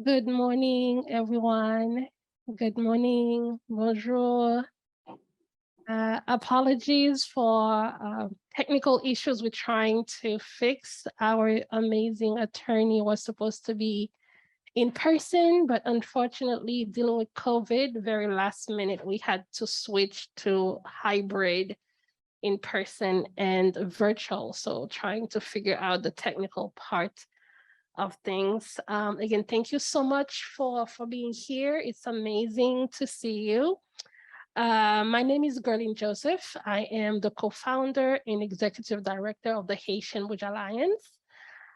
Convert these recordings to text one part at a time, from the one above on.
Good morning, everyone. Good morning. Bonjour. Apologies for technical issues we're trying to fix. Our amazing attorney was supposed to be in person, but unfortunately, dealing with COVID, very last minute, we had to switch to hybrid, in person, and virtual. So trying to figure out the technical part of things. Again, thank you so much for being here. It's amazing to see you. My name is Gerlin Joseph. I am the co-founder and executive director of the Haitian Bridge Alliance.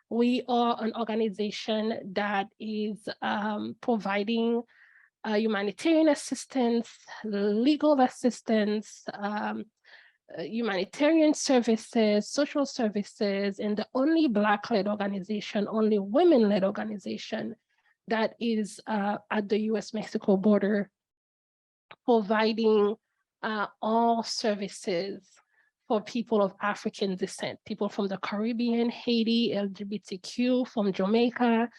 We are an organization that is providing humanitarian assistance, legal assistance, humanitarian services, social services, and the only Black-led organization, only women-led organization that is at the US-Mexico border, providing all services for people of African descent, people from the Caribbean, Haiti, LGBTQ, from Jamaica,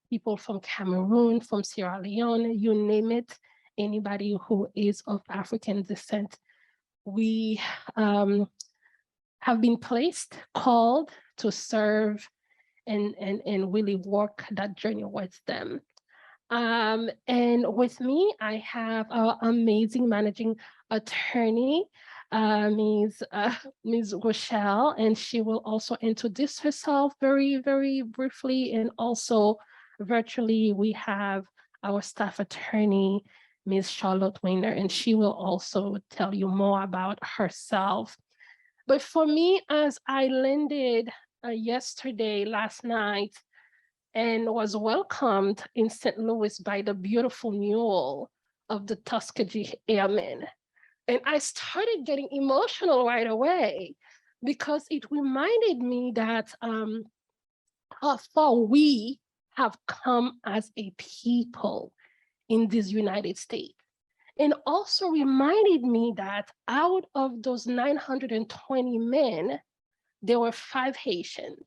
people from Cameroon, from Sierra Leone, you name it, anybody who is of African descent. We have been called to serve and really work that journey with them. And with me, I have our amazing managing attorney, Ms. Rochelle, and she will also introduce herself very, very briefly. And also virtually, we have our staff attorney, Ms. Charlotte Weiner, and she will also tell you more about herself. But for me, as I landed last night, and was welcomed in St. Louis by the beautiful mule of the Tuskegee Airmen. And I started getting emotional right away because it reminded me that how far we have come as a people in this United States. And also reminded me that out of those 920 men, there were 5 Haitians.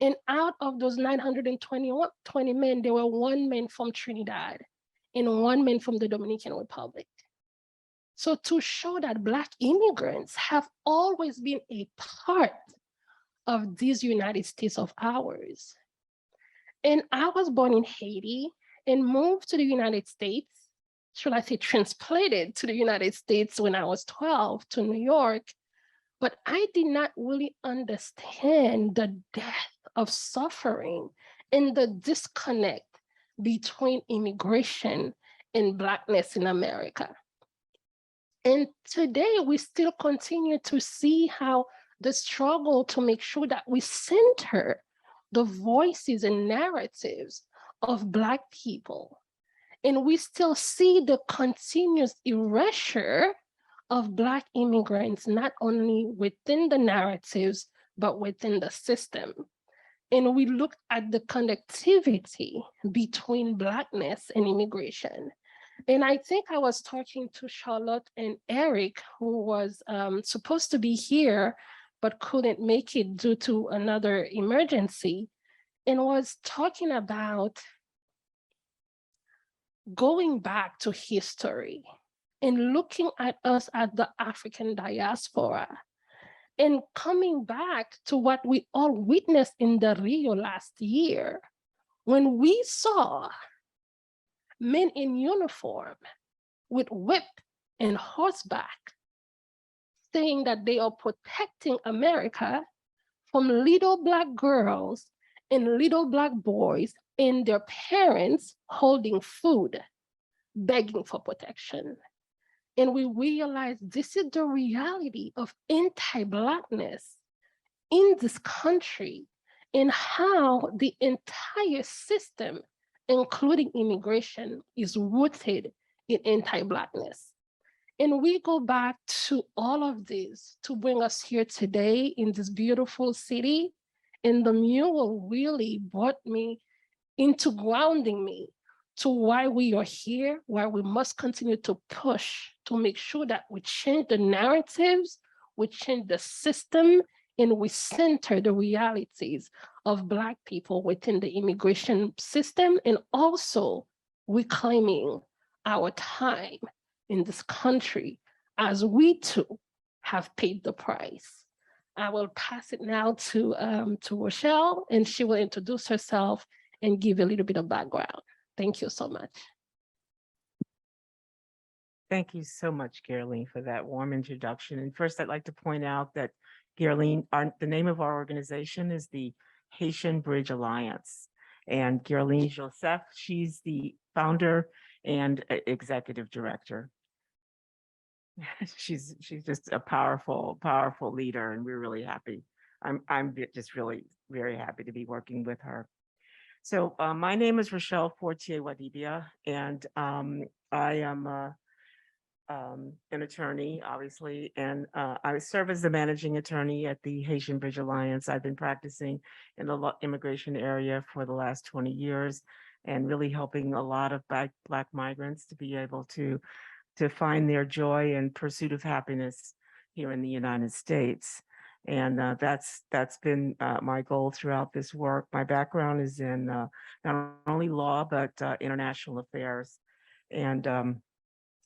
And out of those 920 men, there were 1 man from Trinidad and 1 man from the Dominican Republic. So to show that Black immigrants have always been a part of these United States of ours. And I was born in Haiti and moved to the United States, should I say transplanted to the United States when I was 12 to New York, but I did not really understand the depth of suffering and the disconnect between immigration and Blackness in America. And today we still continue to see how the struggle to make sure that we center the voices and narratives of Black people. And we still see the continuous erasure of Black immigrants, not only within the narratives, but within the system. And we look at the connectivity between Blackness and immigration. And I think I was talking to Charlotte and Eric, who was supposed to be here, but couldn't make it due to another emergency, and was talking about going back to history and looking at us at the African diaspora and coming back to what we all witnessed in the Rio last year, when we saw men in uniform with whip and horseback saying that they are protecting America from little Black girls and little Black boys and their parents holding food, begging for protection. And we realize this is the reality of anti-Blackness in this country and how the entire system, including immigration, is rooted in anti-Blackness. And we go back to all of this to bring us here today in this beautiful city. And the mule really brought me into grounding me to why we are here, why we must continue to push to make sure that we change the narratives, we change the system, and we center the realities of Black people within the immigration system, and also reclaiming our time in this country, as we too have paid the price. I will pass it now to Rochelle, and she will introduce herself and give a little bit of background. Thank you so much. Thank you so much, Geraldine, for that warm introduction. And first, I'd like to point out that Geraldine, the name of our organization is the Haitian Bridge Alliance. And Geraldine Joseph, she's the founder and executive director. She's just a powerful leader, and we're really happy. I'm just really very happy to be working with her. So my name is Rochelle Fortier Wadibia, and I am an attorney, obviously, and I serve as the managing attorney at the Haitian Bridge Alliance. I've been practicing in the immigration area for the last 20 years, and really helping a lot of Black migrants to be able to find their joy and pursuit of happiness here in the United States. And that's been my goal throughout this work. My background is in not only law, but international affairs. And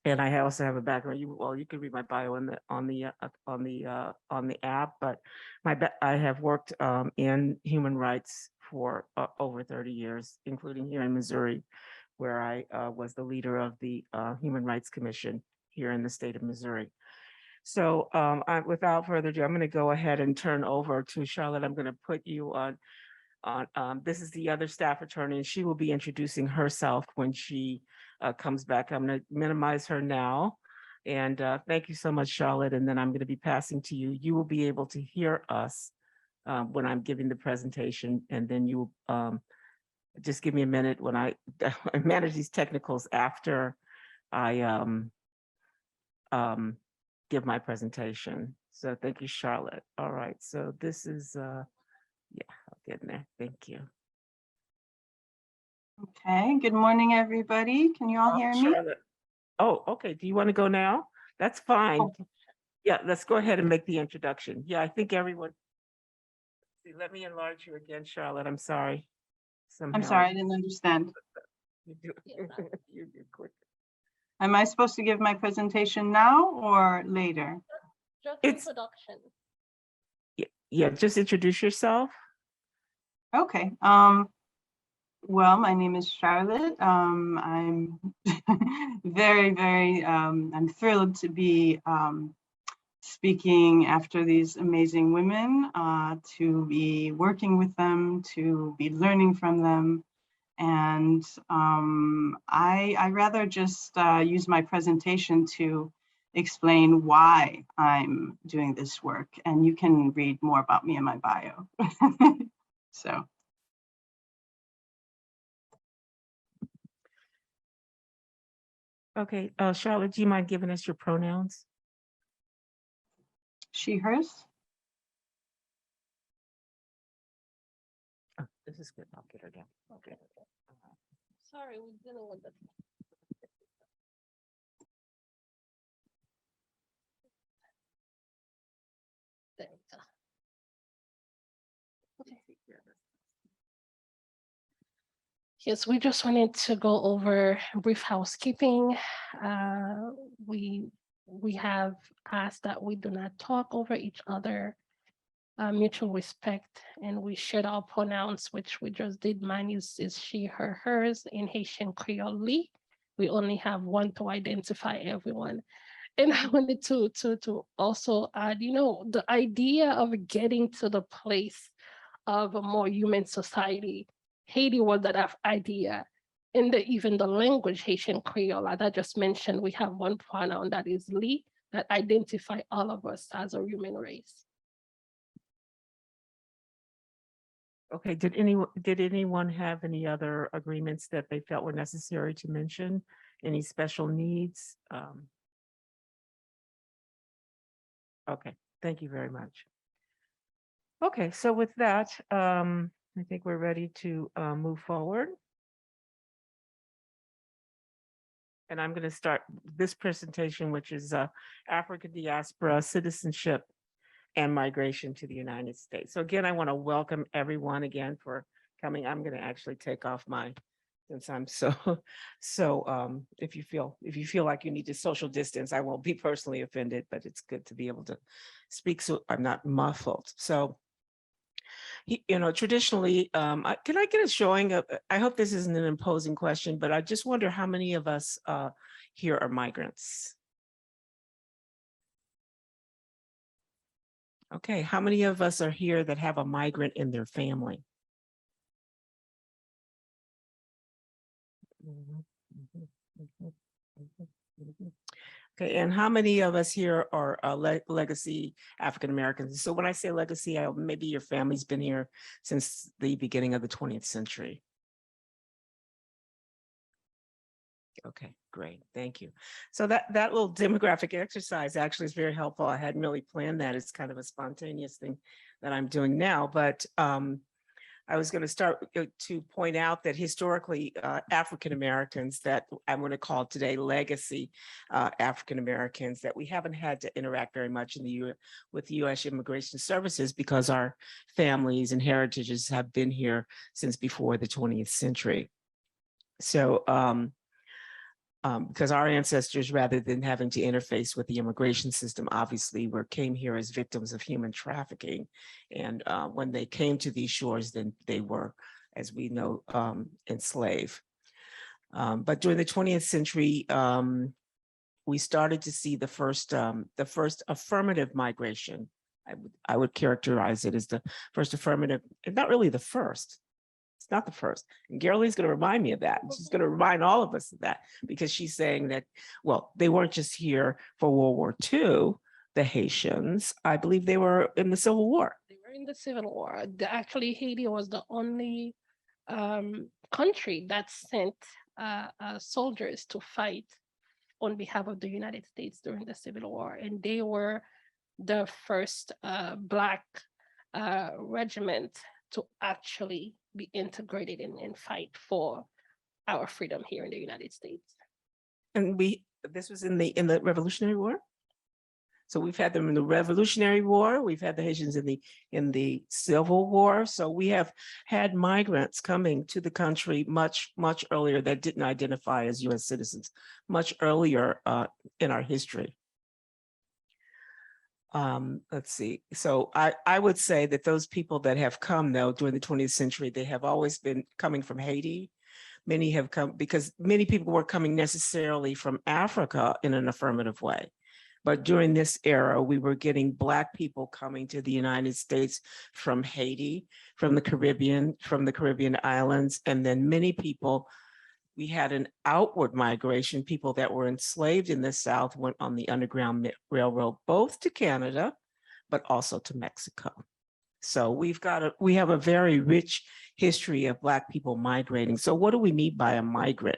I also have a background. You can read my bio on the app, but I have worked in human rights for over 30 years, including here in Missouri, where I was the leader of the Human Rights Commission here in the state of Missouri. So without further ado, I'm going to go ahead and turn over to Charlotte. I'm going to put you on this is the other staff attorney, and she will be introducing herself when she comes back. I'm going to minimize her now. And thank you so much, Charlotte. And then I'm going to be passing to you. You will be able to hear us when I'm giving the presentation, and then you just give me a minute when I manage these technicals after I give my presentation. So thank you, Charlotte. All right, so this is, yeah, I'll get in there. Thank you. Okay, good morning, everybody. Can you all hear me? Charlotte. Oh, okay. Do you want to go now? That's fine. Oh. Yeah, let's go ahead and make the introduction. Yeah, I think everyone. See, let me enlarge you again, Charlotte. I'm sorry. Somehow I'm sorry, I didn't understand. You do, you do quick. Am I supposed to give my presentation now or later? Just It's- introduction. Yeah, just introduce yourself. Okay. Well, my name is Charlotte. I'm very, I'm thrilled to be speaking after these amazing women, to be working with them, to be learning from them. And I rather just use my presentation to explain why I'm doing this work. And you can read more about me in my bio. So. Okay, Charlotte, do you mind giving us your pronouns? She, hers. Oh, this is good. I'll get her down. Okay. Sorry, we didn't want that. There we go. Okay. Yes, we just wanted to go over brief housekeeping. We have asked that we do not talk over each other, mutual respect, and we shared our pronouns, which we just did. Mine is she, her, hers. In Haitian Creole, li. We only have one to identify everyone. And I wanted to also add, the idea of getting to the place of a more human society. Haiti was that idea. And even the language, Haitian Creole, as I just mentioned, we have one pronoun that is li, that identify all of us as a human race. Okay, did anyone have any other agreements that they felt were necessary to mention? Any special needs? Okay, thank you very much. Okay, so with that, I think we're ready to move forward. And I'm going to start this presentation, which is African Diaspora Citizenship and migration to the United States. So again, I want to welcome everyone again for coming. I'm going to actually take off my, since I'm if you feel like you need to social distance, I won't be personally offended, but it's good to be able to speak so I'm not muffled. So, traditionally, can I get a showing of, I hope this isn't an imposing question, but I just wonder how many of us here are migrants? Okay, how many of us are here that have a migrant in their family? Okay, and how many of us here are legacy African Americans? So when I say legacy, maybe your family's been here since the beginning of the 20th century. Okay, great, thank you. So that little demographic exercise actually is very helpful. I hadn't really planned that. It's kind of a spontaneous thing that I'm doing now, but I was going to start to point out that historically, African Americans that I'm going to call today legacy African Americans, that we haven't had to interact very much in with the U.S. Immigration Services because our families and heritages have been here since before the 20th century. So, because our ancestors, rather than having to interface with the immigration system, obviously came here as victims of human trafficking. And when they came to these shores, then they were, as we know, enslaved. But during the 20th century, we started to see the first affirmative migration. I would characterize it as the first affirmative, not really the first. It's not the first. And Geraldine's going to remind me of that. And she's going to remind all of us of that, because she's saying that, well, they weren't just here for World War II, the Haitians. I believe they were in the Civil War. They were in the Civil War. Actually, Haiti was the only country that sent soldiers to fight on behalf of the United States during the Civil War. And they were the first Black regiment to actually be integrated and fight for our freedom here in the United States. And this was in the Revolutionary War? So we've had them in the Revolutionary War, we've had the Haitians in the Civil War. So we have had migrants coming to the country much earlier that didn't identify as US citizens, much earlier in our history. Let's see. So I would say that those people that have come, though, during the 20th century, they have always been coming from Haiti. Many have come because many people were coming necessarily from Africa in an affirmative way. But during this era, we were getting Black people coming to the United States from Haiti, from the Caribbean islands, and then many people. We had an outward migration. People that were enslaved in the South went on the Underground Railroad, both to Canada, but also to Mexico. So we have a very rich history of Black people migrating. So what do we mean by a migrant?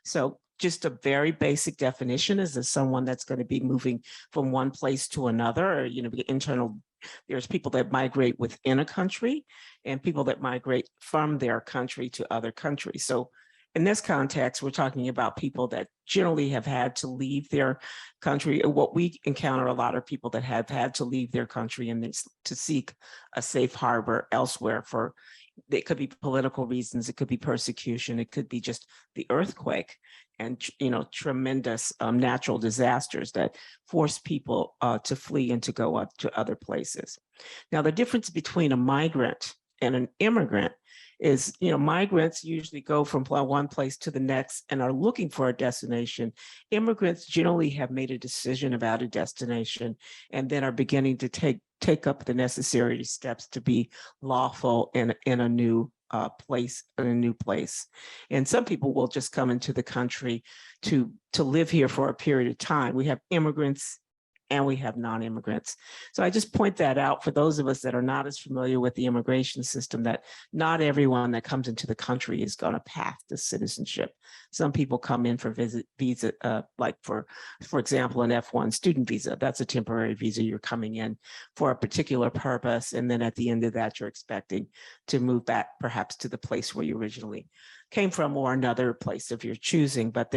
So just a very basic definition is that someone that's going to be moving from one place to another, or, there's people that migrate within a country and people that migrate from their country to other countries. So in this context, we're talking about people that generally have had to leave their country. What we encounter a lot of people that have had to leave their country and to seek a safe harbor elsewhere for, it could be political reasons, it could be persecution, it could be just the earthquake and tremendous natural disasters that force people to flee and to go up to other places. Now, the difference between a migrant and an immigrant is, migrants usually go from one place to the next and are looking for a destination. Immigrants generally have made a decision about a destination and then are beginning to take up the necessary steps to be lawful in a new place, in a new place. And some people will just come into the country to live here for a period of time. We have immigrants and we have non-immigrants. So I just point that out for those of us that are not as familiar with the immigration system, that not everyone that comes into the country is going to path to citizenship. Some people come in for visa, like for example, an F1 student visa. That's a temporary visa. You're coming in for a particular purpose. And then at the end of that, you're expecting to move back perhaps to the place where you originally came from or another place of your choosing, but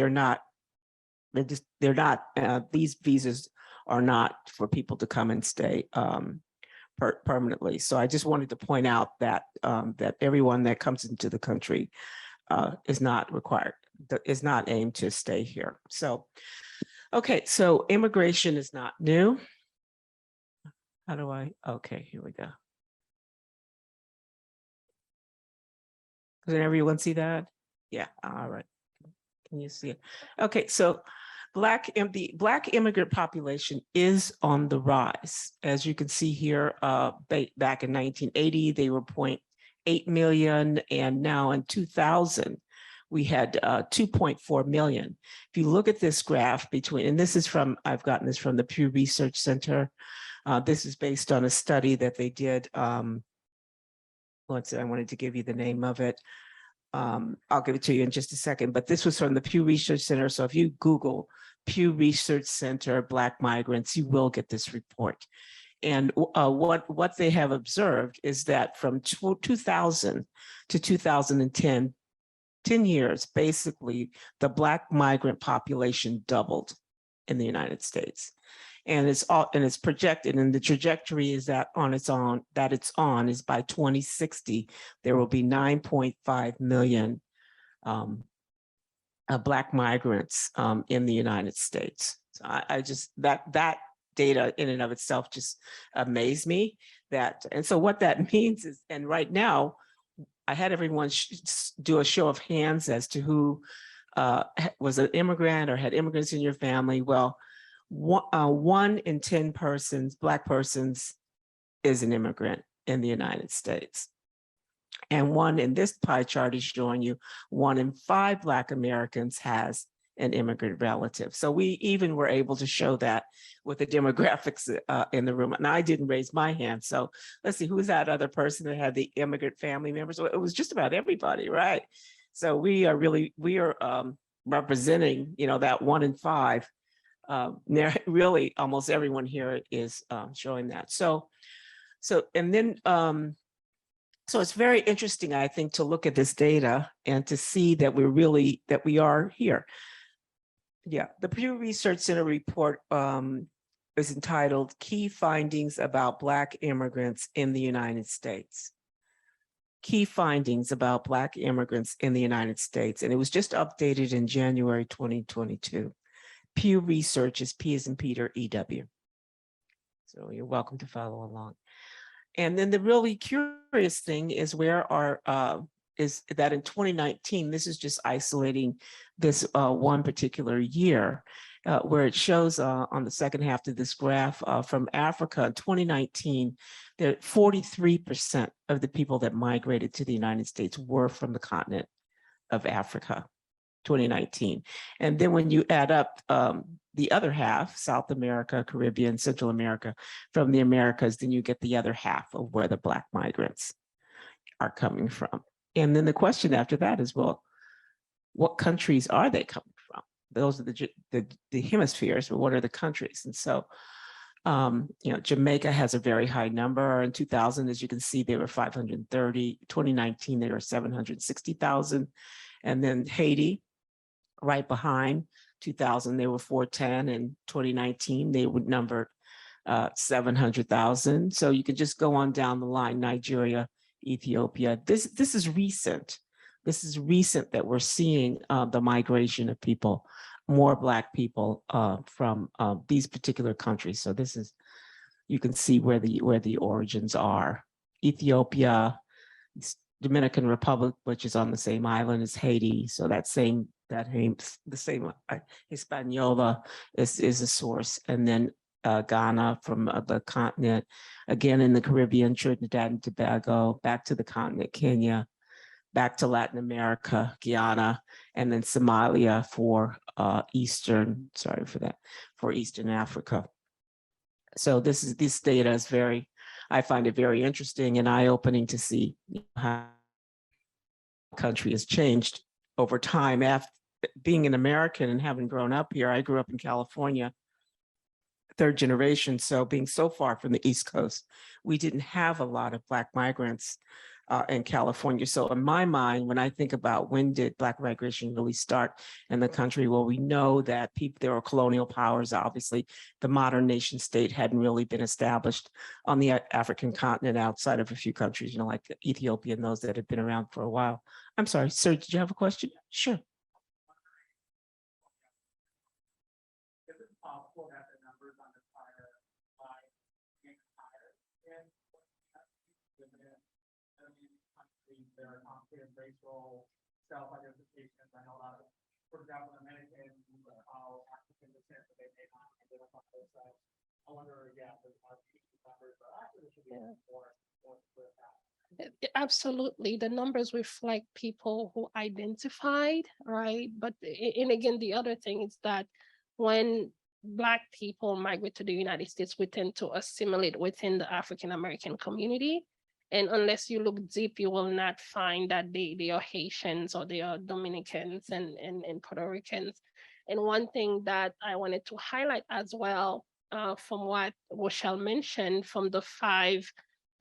these visas are not for people to come and stay permanently. So I just wanted to point out that that everyone that comes into the country is not required, is not aimed to stay here. So, okay, so immigration is not new. How do I, okay, here we go. Can everyone see that? Yeah, all right. Can you see it? Okay, so the Black immigrant population is on the rise. As you can see here, back in 1980, they were 0.8 million, and now in 2000, we had 2.4 million. If you look at this graph between, and this is from, I've gotten this from the Pew Research Center. This is based on a study that they did. Let's see, I wanted to give you the name of it. I'll give it to you in just a second, but this was from the Pew Research Center. So if you Google Pew Research Center Black migrants, you will get this report. And what they have observed is that from 2000 to 2010, 10 years, basically, the Black migrant population doubled in the United States. And it's projected, and the trajectory is that it's on is by 2060, there will be 9.5 million Black migrants in the United States. So I just, that data in and of itself just amazed me. And so what that means is, and right now, I had everyone do a show of hands as to who was an immigrant or had immigrants in your family. Well, 1 in 10 persons, Black persons, is an immigrant in the United States. And one in this pie chart is showing you 1 in 5 Black Americans has an immigrant relative. So we even were able to show that with the demographics in the room. And I didn't raise my hand. So let's see, who's that other person that had the immigrant family members? So it was just about everybody, right? So we are representing, that 1 in 5. Really almost everyone here is showing that. So it's very interesting, I think, to look at this data and to see that we are here. Yeah, the Pew Research Center report is entitled Key Findings About Black Immigrants in the United States. Key findings about Black immigrants in the United States. And it was just updated in January 2022. Pew Research is P as in Peter, EW. So you're welcome to follow along. And then the really curious thing is is that in 2019, this is just isolating this one particular year, where it shows on the second half of this graph from Africa in 2019, that 43% of the people that migrated to the United States were from the continent of Africa. 2019. And then when you add up the other half, South America, Caribbean, Central America, from the Americas, then you get the other half of where the Black migrants are coming from. And then the question after that is, well, what countries are they coming from? Those are the hemispheres, but what are the countries? And so, Jamaica has a very high number. In 2000, as you can see, they were 530. 2019, they were 760,000. And then Haiti, right behind. 2000, they were 410, and 2019, they would number 700,000. So you could just go on down the line, Nigeria, Ethiopia. This is recent. This is recent that we're seeing the migration of people, more Black people from these particular countries. So this is, you can see where the origins are. Ethiopia, Dominican Republic, which is on the same island as Haiti. So the same Hispaniola is a source. And then Ghana from the continent, again in the Caribbean, Trinidad and Tobago, back to the continent, Kenya, back to Latin America, Guyana, and then Somalia for Eastern Africa. So this data is I find it very interesting and eye-opening to see how the country has changed over time. After being an American and having grown up here, I grew up in California, 3rd generation. So being so far from the East Coast, we didn't have a lot of Black migrants in California. So in my mind, when I think about when did Black migration really start in the country, well, we know that there were colonial powers. Obviously, the modern nation state hadn't really been established on the African continent outside of a few countries, you know, like Ethiopia and those that had been around for a while. I'm sorry, sir, did you have a question? Sure. Is it possible that the numbers on the prior slide get higher than countries that are complicated racial self-identification? I know a lot of, for example, Americans, how African descent, but they may not identify themselves. I wonder, yeah, the numbers are actually should be more with that. Absolutely, the numbers reflect people who identified, right? But and again, the other thing is that when Black people migrate to the United States, we tend to assimilate within the African American community. And unless you look deep, you will not find that they are Haitians or they are Dominicans and Puerto Ricans. And one thing that I wanted to highlight as well, from what Rochelle mentioned, from the 5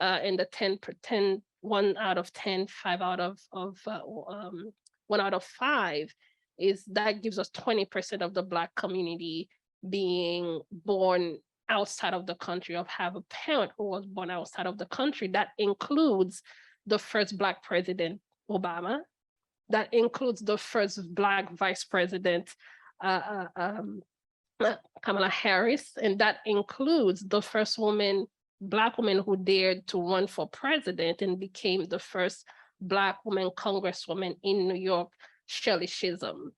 and the 10, 1 out of 10, 5 out of 1 out of 5, is that gives us 20% of the Black community being born outside of the country, or have a parent who was born outside of the country. That includes the first Black president, Obama. That includes the first Black vice president, Kamala Harris. And that includes the first Black woman who dared to run for president and became the first Black woman congresswoman in New York, Shirley Chisholm.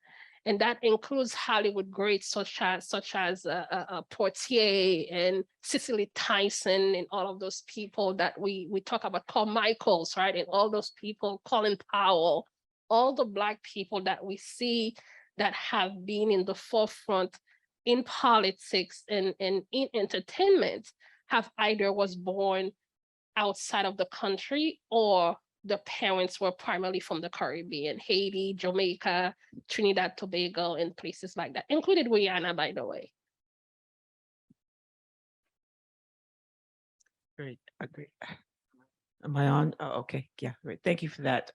And that includes Hollywood greats such as Portier and Cicely Tyson and all of those people that we talk about, Carl Michaels, right? And all those people, Colin Powell, all the Black people that we see that have been in the forefront in politics and in entertainment have either was born outside of the country, or the parents were primarily from the Caribbean, Haiti, Jamaica, Trinidad, Tobago, and places like that, included Guyana, by the way. Great, great. Am I on? Oh, okay, yeah, great. Thank you for that.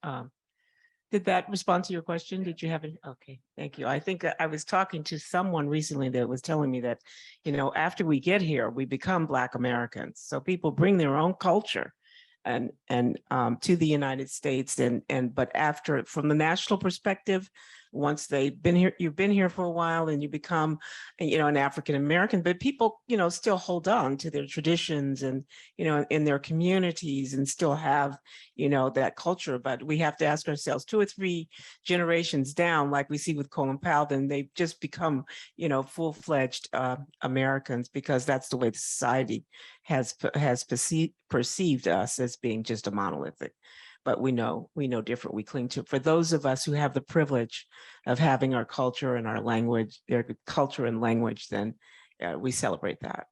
Did that respond to your question? Did you have it? Okay, thank you. I think I was talking to someone recently that was telling me that, you know, after we get here, we become Black Americans. So people bring their own culture and to the United States, but after, from the national perspective, once they've been here, you've been here for a while and you become, you know, an African American, but people, you know, still hold on to their traditions and, you know, in their communities and still have, you know, that culture. But we have to ask ourselves, 2 or 3 generations down, like we see with Colin Powell, then they just become, you know, full-fledged Americans, because that's the way the society has perceived us as being just a monolithic. But we know different. We cling to, for those of us who have the privilege of having our culture and our language, their culture and language, then we celebrate that.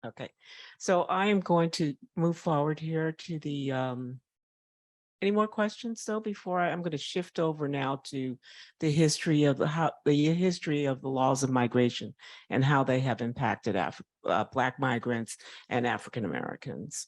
Okay, so I am going to move forward here to the, any more questions though, before I'm going to shift over now to the history of the laws of migration and how they have impacted Black migrants and African Americans.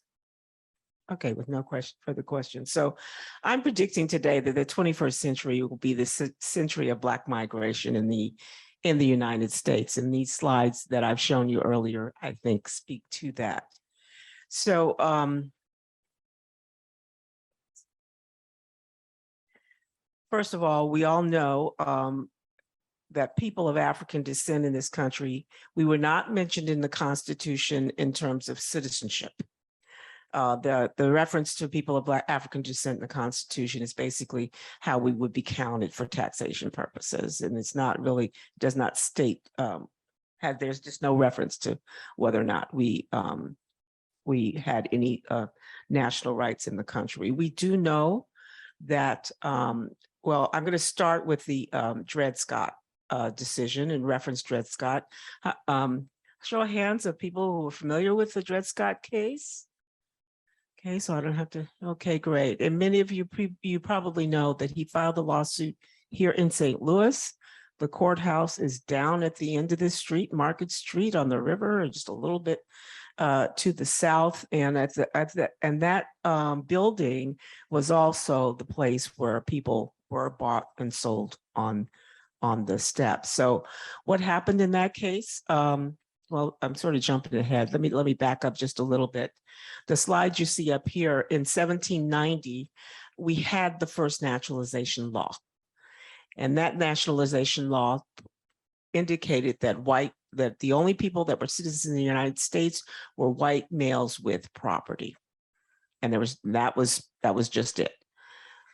Okay, with no further questions. So I'm predicting today that the 21st century will be the century of Black migration in the United States. And these slides that I've shown you earlier, I think, speak to that. So first of all, we all know that people of African descent in this country, we were not mentioned in the Constitution in terms of citizenship. The reference to people of Black African descent in the Constitution is basically how we would be counted for taxation purposes. And it's not really, does not state, there's just no reference to whether or not we had any national rights in the country. We do know that, well, I'm going to start with the Dred Scott decision and reference Dred Scott. Show of hands of people who are familiar with the Dred Scott case. Okay, so I don't have to, okay, great. And many of you, you probably know that he filed a lawsuit here in St. Louis. The courthouse is down at the end of this street, Market Street on the river, just a little bit to the south, and and that building was also the place where people were bought and sold on the steps. So what happened in that case? Well, I'm sort of jumping ahead. Let me back up just a little bit. The slide you see up here, in 1790, we had the first naturalization law. And that naturalization law indicated that the only people that were citizens in the United States were white males with property. And that was just it.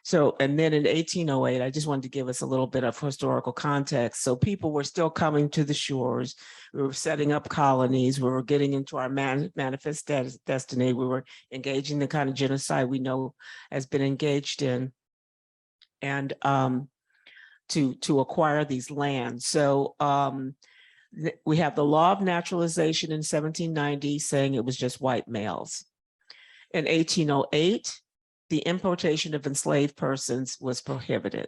So, and then in 1808, I just wanted to give us a little bit of historical context. So people were still coming to the shores. We were setting up colonies. We were getting into our manifest destiny. We were engaging the kind of genocide we know has been engaged in, and to acquire these lands. So we have the law of naturalization in 1790 saying it was just white males. In 1808, the importation of enslaved persons was prohibited.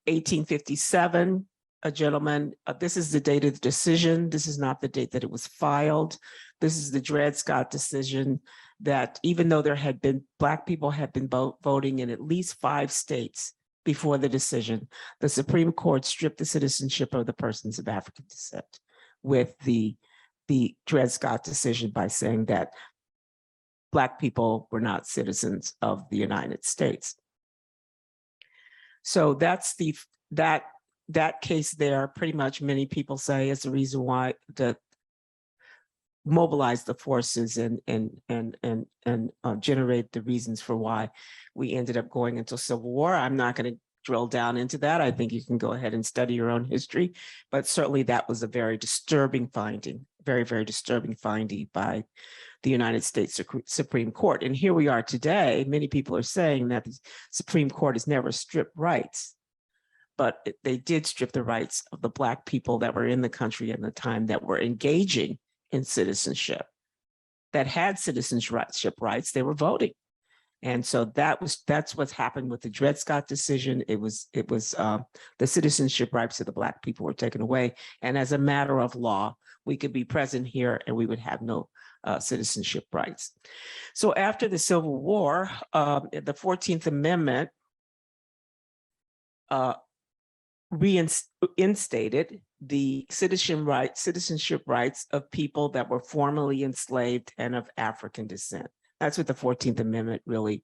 1857, a gentleman, this is the date of the decision. This is not the date that it was filed. This is the Dred Scott decision, that even though Black people had been voting in at least 5 states before the decision, the Supreme Court stripped the citizenship of the persons of African descent with the Dred Scott decision by saying that Black people were not citizens of the United States. So that's that case there. Pretty much many people say is the reason why to mobilize the forces and generate the reasons for why we ended up going into Civil War. I'm not going to drill down into that. I think you can go ahead and study your own history, but certainly that was a very disturbing finding, very, very disturbing finding by the United States Supreme Court. And here we are today. Many people are saying that the Supreme Court has never stripped rights, but they did strip the rights of the Black people that were in the country at the time that were engaging in citizenship, that had citizenship rights. They were voting. And so that's what's happened with the Dred Scott decision. It was the citizenship rights of the Black people were taken away. And as a matter of law, we could be present here and we would have no citizenship rights. So after the Civil War, the 14th Amendment reinstated the citizenship rights of people that were formerly enslaved and of African descent. That's what the 14th Amendment really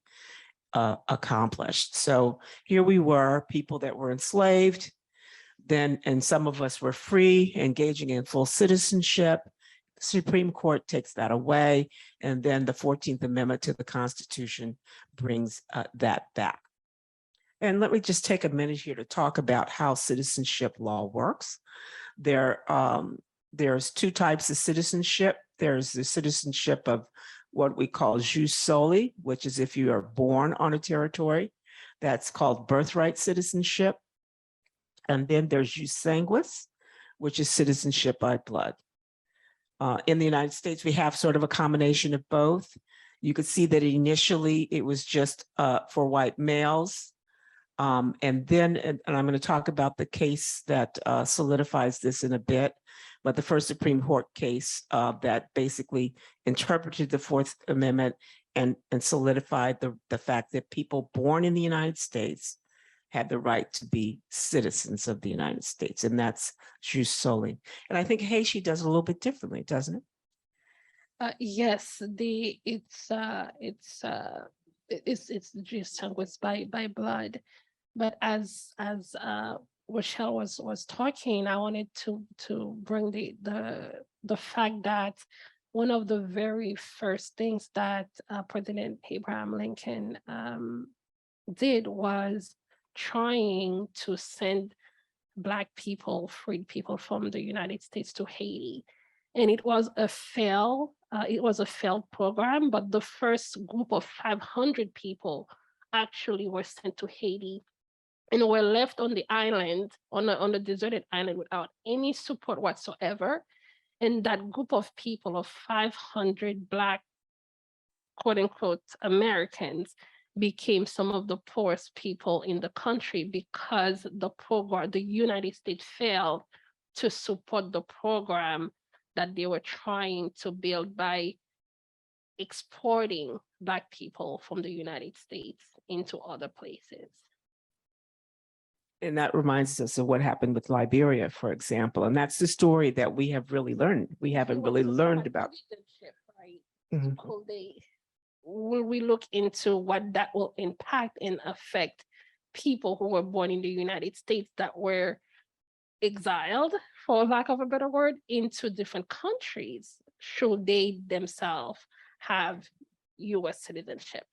accomplished. So here we were, people that were enslaved, and some of us were free, engaging in full citizenship. The Supreme Court takes that away, and then the 14th Amendment to the Constitution brings that back. And let me just take a minute here to talk about how citizenship law works. There's 2 types of citizenship. There's the citizenship of what we call jus soli, which is if you are born on a territory. That's called birthright citizenship. And then there's jus sanguis, which is citizenship by blood. In the United States, we have sort of a combination of both. You could see that initially it was just for white males. And I'm going to talk about the case that solidifies this in a bit, but the first Supreme Court case that basically interpreted the 4th Amendment and solidified the fact that people born in the United States had the right to be citizens of the United States, and that's jus soli. And I think Haiti does it a little bit differently, doesn't it? Yes, it's jus sanguis by blood. But as Rochelle was talking, I wanted to bring the fact that one of the very first things that President Abraham Lincoln did was trying to send Black people, freed people from the United States to Haiti. And it was a failed program, but the first group of 500 people actually were sent to Haiti and were left on the island, on a deserted island without any support whatsoever. And that group of people, of 500 Black, quote unquote, Americans, became some of the poorest people in the country because the United States failed to support the program that they were trying to build by exporting Black people from the United States into other places. And that reminds us of what happened with Liberia, for example. And that's the story that we have really learned. We haven't really learned about. Right? Mhm. Will we look into what that will impact and affect people who were born in the United States that were exiled, for lack of a better word, into different countries, should they themselves have US citizenship?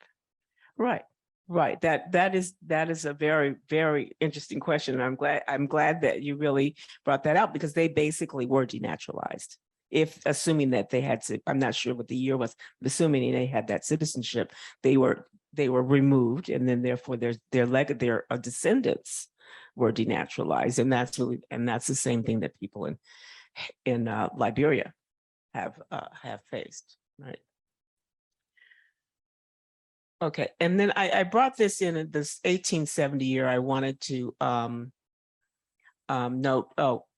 Right. Right. That is a very, very interesting question. And I'm glad that you really brought that out, because they basically were denaturalized. If assuming that they had to, I'm not sure what the year was, but assuming they had that citizenship, they were removed, and then therefore their descendants were denaturalized. And that's the same thing that people in Liberia have faced, right? Okay, and then I brought this in this 1870 year. I wanted to note,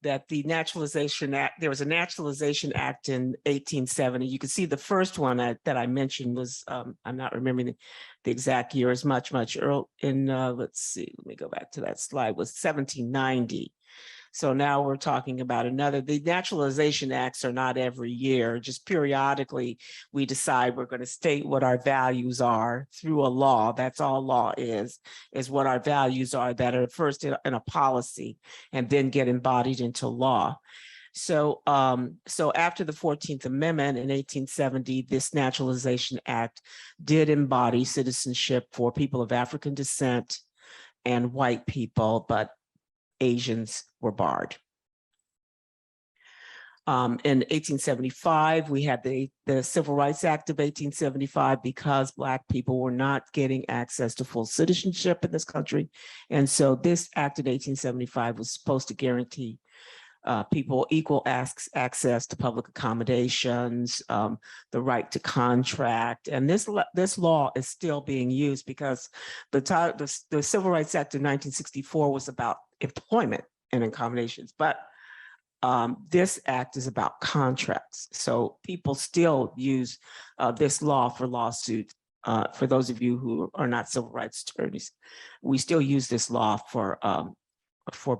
that the Naturalization Act, there was a Naturalization Act in 1870. You can see the first one that I mentioned was, I'm not remembering the exact year, is much early in, let's see, let me go back to that slide, was 1790. So now we're talking about another. The naturalization acts are not every year, just periodically we decide we're going to state what our values are through a law. That's all law is what our values are, that are first in a policy and then get embodied into law. So, so after the 14th Amendment in 1870, this Naturalization Act did embody citizenship for people of African descent and white people, but Asians were barred. In 1875, we had the Civil Rights Act of 1875, because Black people were not getting access to full citizenship in this country. And so this act in 1875 was supposed to guarantee people equal access to public accommodations, the right to contract. And this law is still being used, because the Civil Rights Act of 1964 was about employment and accommodations, but this act is about contracts. So people still use this law for lawsuits. For those of you who are not civil rights attorneys, we still use this law for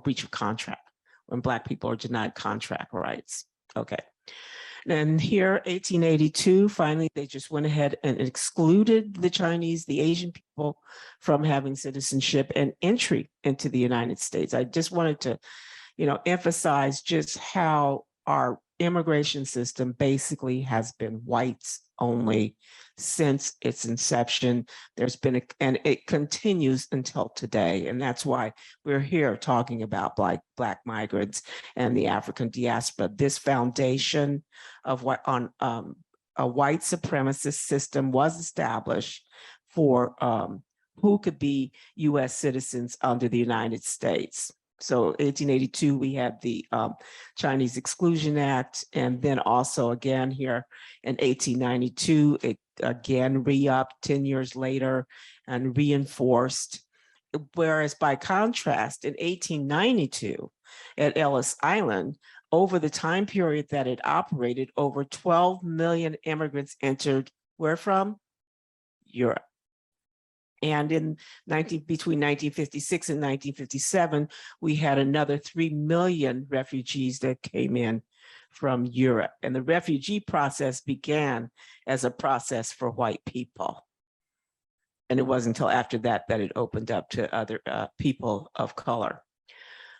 breach of contract when Black people are denied contract rights. Okay. And here, 1882, finally, they just went ahead and excluded the Chinese, the Asian people, from having citizenship and entry into the United States. I just wanted to, emphasize just how our immigration system basically has been whites only since its inception. There's been, and it continues until today. And that's why we're here talking about Black migrants and the African diaspora. This foundation of what on a white supremacist system was established for who could be US citizens under the United States. So 1882, we had the Chinese Exclusion Act, and then also again here in 1892, it again re-upped 10 years later and reinforced. Whereas by contrast, in 1892 at Ellis Island, over the time period that it operated, over 12 million immigrants entered, where from? Europe. And between 1956 and 1957, we had another 3 million refugees that came in from Europe. And the refugee process began as a process for white people. And it wasn't until after that that it opened up to other people of color.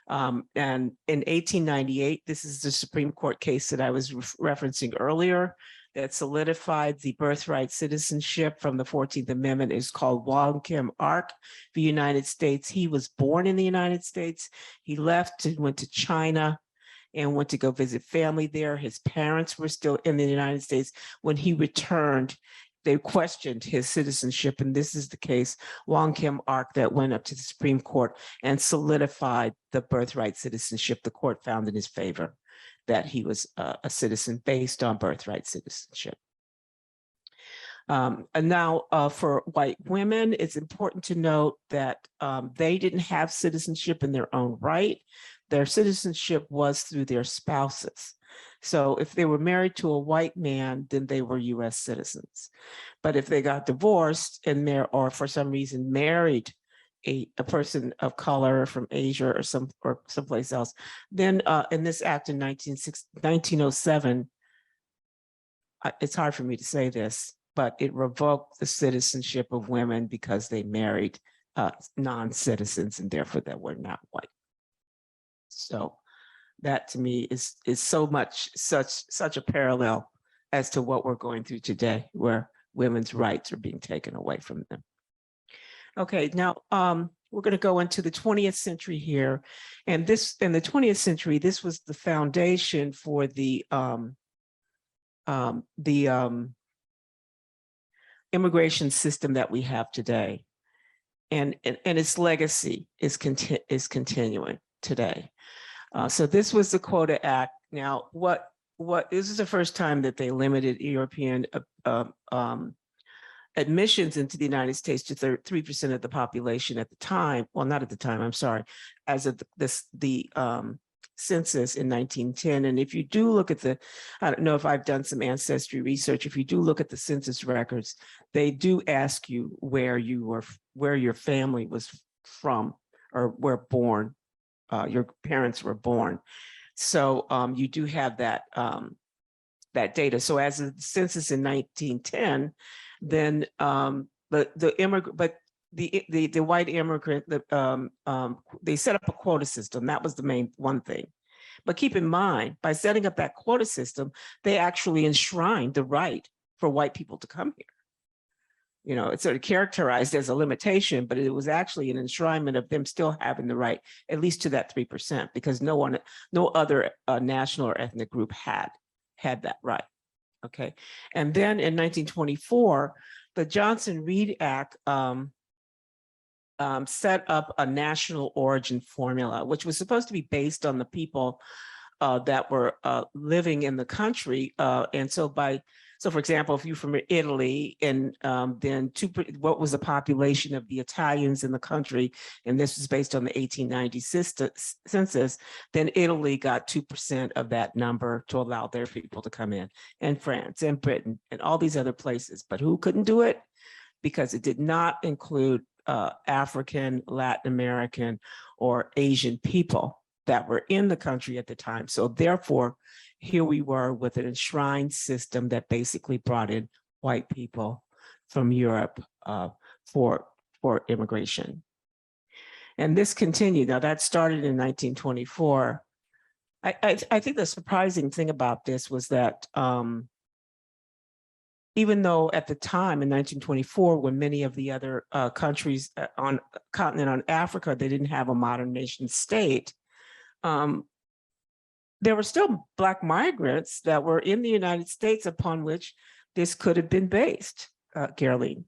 And in 1898, this is the Supreme Court case that I was referencing earlier, that solidified the birthright citizenship from the 14th Amendment. Is called Wong Kim Ark v. United States. He was born in the United States. He left and went to China and went to go visit family there. His parents were still in the United States. When he returned, they questioned his citizenship. And this is the case, Wong Kim Ark, that went up to the Supreme Court and solidified the birthright citizenship. The court found in his favor that he was a citizen based on birthright citizenship. And now for white women, it's important to note that they didn't have citizenship in their own right. Their citizenship was through their spouses. So if they were married to a white man, then they were US citizens. But if they got divorced and or for some reason married a person of color from Asia or someplace else, then in this act in 1907, it's hard for me to say this, but it revoked the citizenship of women because they married non-citizens and therefore that were not white. So that to me is so much such a parallel as to what we're going through today, where women's rights are being taken away from them. Okay, now we're going to go into the 20th century here, and this in the 20th century, this was the foundation for the immigration system that we have today, and its legacy is continuing today. So this was the Quota Act. Now, what this is the first time that they limited European admissions into the United States to 3% of the population at the time. Well, not at the time, I'm sorry, as of the census in 1910. And if you do look at I don't know if I've done some ancestry research, if you do look at the census records, they do ask you where your family was from or were born, your parents were born. So you do have that data. So as of the census in 1910, then the white immigrant, they set up a quota system. That was the main one thing. But keep in mind, by setting up that quota system, they actually enshrined the right for white people to come here. You know, it's sort of characterized as a limitation, but it was actually an enshrinement of them still having the right, at least to that 3%, because no other national or ethnic group had that right. Okay, and then in 1924, the Johnson-Reed Act set up a national origin formula, which was supposed to be based on the people that were living in the country. And so for example, if you're from Italy and then what was the population of the Italians in the country, and this was based on the 1890 census, then Italy got 2% of that number to allow their people to come in, and France and Britain and all these other places. But who couldn't do it? Because it did not include African, Latin American, or Asian people that were in the country at the time. So therefore, here we were with an enshrined system that basically brought in white people from Europe for immigration. And this continued. Now that started in 1924. I think the surprising thing about this was that even though at the time in 1924, when many of the other countries on continent on Africa, they didn't have a modern nation state, there were still Black migrants that were in the United States upon which this could have been based, Caroline.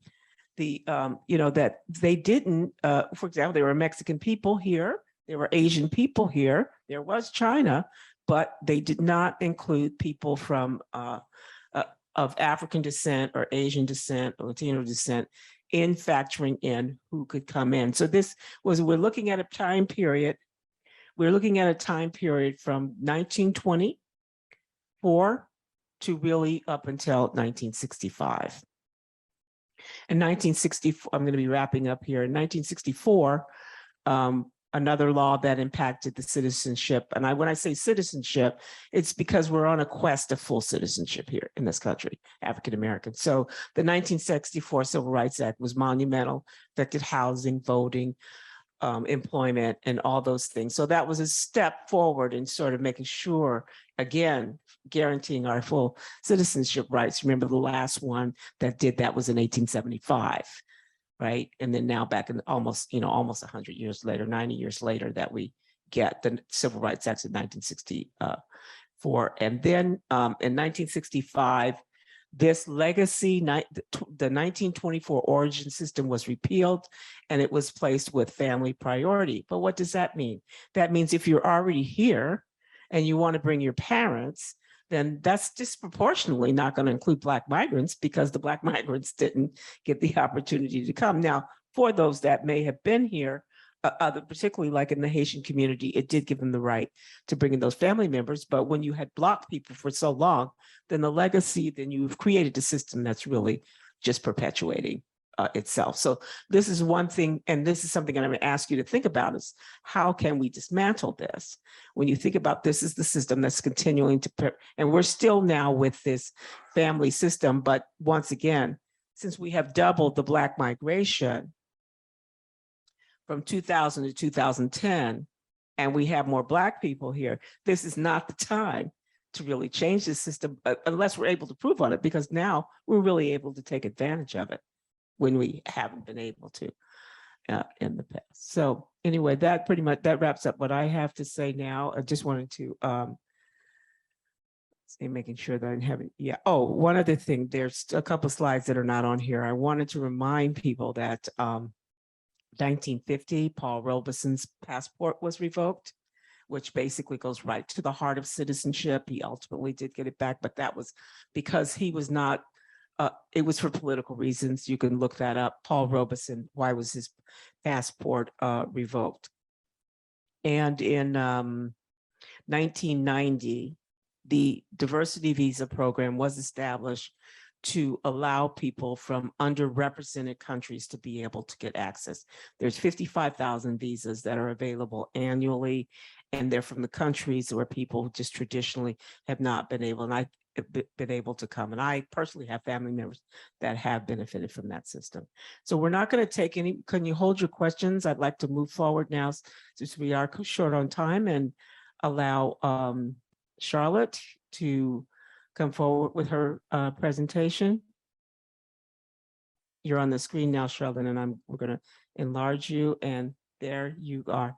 That they didn't, for example, there were Mexican people here, there were Asian people here, there was China, but they did not include people from of African descent or Asian descent or Latino descent in factoring in who could come in. So we're looking at a time period from 1924 to really up until 1965. In 1964, I'm going to be wrapping up here. In 1964, another law that impacted the citizenship. And when I say citizenship, it's because we're on a quest of full citizenship here in this country, African American. So the 1964 Civil Rights Act was monumental, affected housing, voting, employment, and all those things. So that was a step forward in sort of making sure, again, guaranteeing our full citizenship rights. Remember the last one that did that was in 1875. Right. And then now back in almost 100 years later, 90 years later, that we get the Civil Rights Act of 1964. And then in 1965, this legacy, the 1924 origin system was repealed and it was placed with family priority. But what does that mean? That means if you're already here and you want to bring your parents, then that's disproportionately not going to include Black migrants because the Black migrants didn't get the opportunity to come. Now, for those that may have been here particularly like in the Haitian community, it did give them the right to bring in those family members. But when you had blocked people for so long, then the legacy, then you've created a system that's really just perpetuating itself. So this is one thing, and this is something I'm going to ask you to think about, is how can we dismantle this? When you think about this is the system that's continuing to, and we're still now with this family system, but once again, since we have doubled the Black migration from 2000 to 2010, and we have more Black people here, this is not the time to really change the system unless we're able to prove on it, because now we're really able to take advantage of it when we haven't been able to in the past. So anyway, that pretty much, that wraps up what I have to say now. I just wanted to making sure that I have it. Yeah. Oh, one other thing, there's a couple slides that are not on here. I wanted to remind people that 1950, Paul Robeson's passport was revoked, which basically goes right to the heart of citizenship. He ultimately did get it back, but that was because he was not, it was for political reasons. You can look that up. Paul Robeson, why was his passport revoked? And in 1990, the diversity visa program was established to allow people from underrepresented countries to be able to get access. There's 55,000 visas that are available annually, and they're from the countries where people just traditionally have not been able, and I've been able to come. And I personally have family members that have benefited from that system. So we're not going to take any, can you hold your questions? I'd like to move forward now since we are short on time, and allow Charlotte to come forward with her presentation. You're on the screen now, Charlotte, and we're going to enlarge you, and there you are.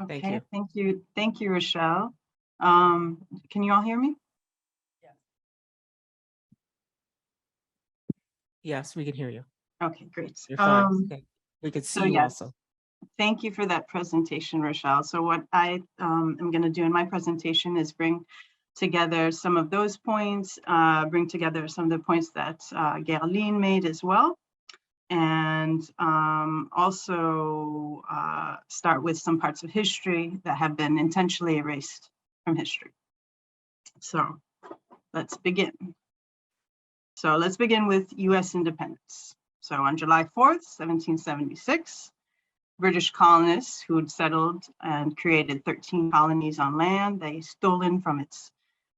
Okay, Thank you. thank you. Thank you, Rochelle. Can you all hear me? Yes, we can hear you. Okay, great. You're fine. Okay. We can see you yes. also. Thank you for that presentation, Rochelle. So what I am going to do in my presentation is bring together some of those points, bring together some of the points that Gerline made as well, and also start with some parts of history that have been intentionally erased from history. So let's begin. So let's begin with US independence. So on July 4th, 1776, British colonists who had settled and created 13 colonies on land they stolen from its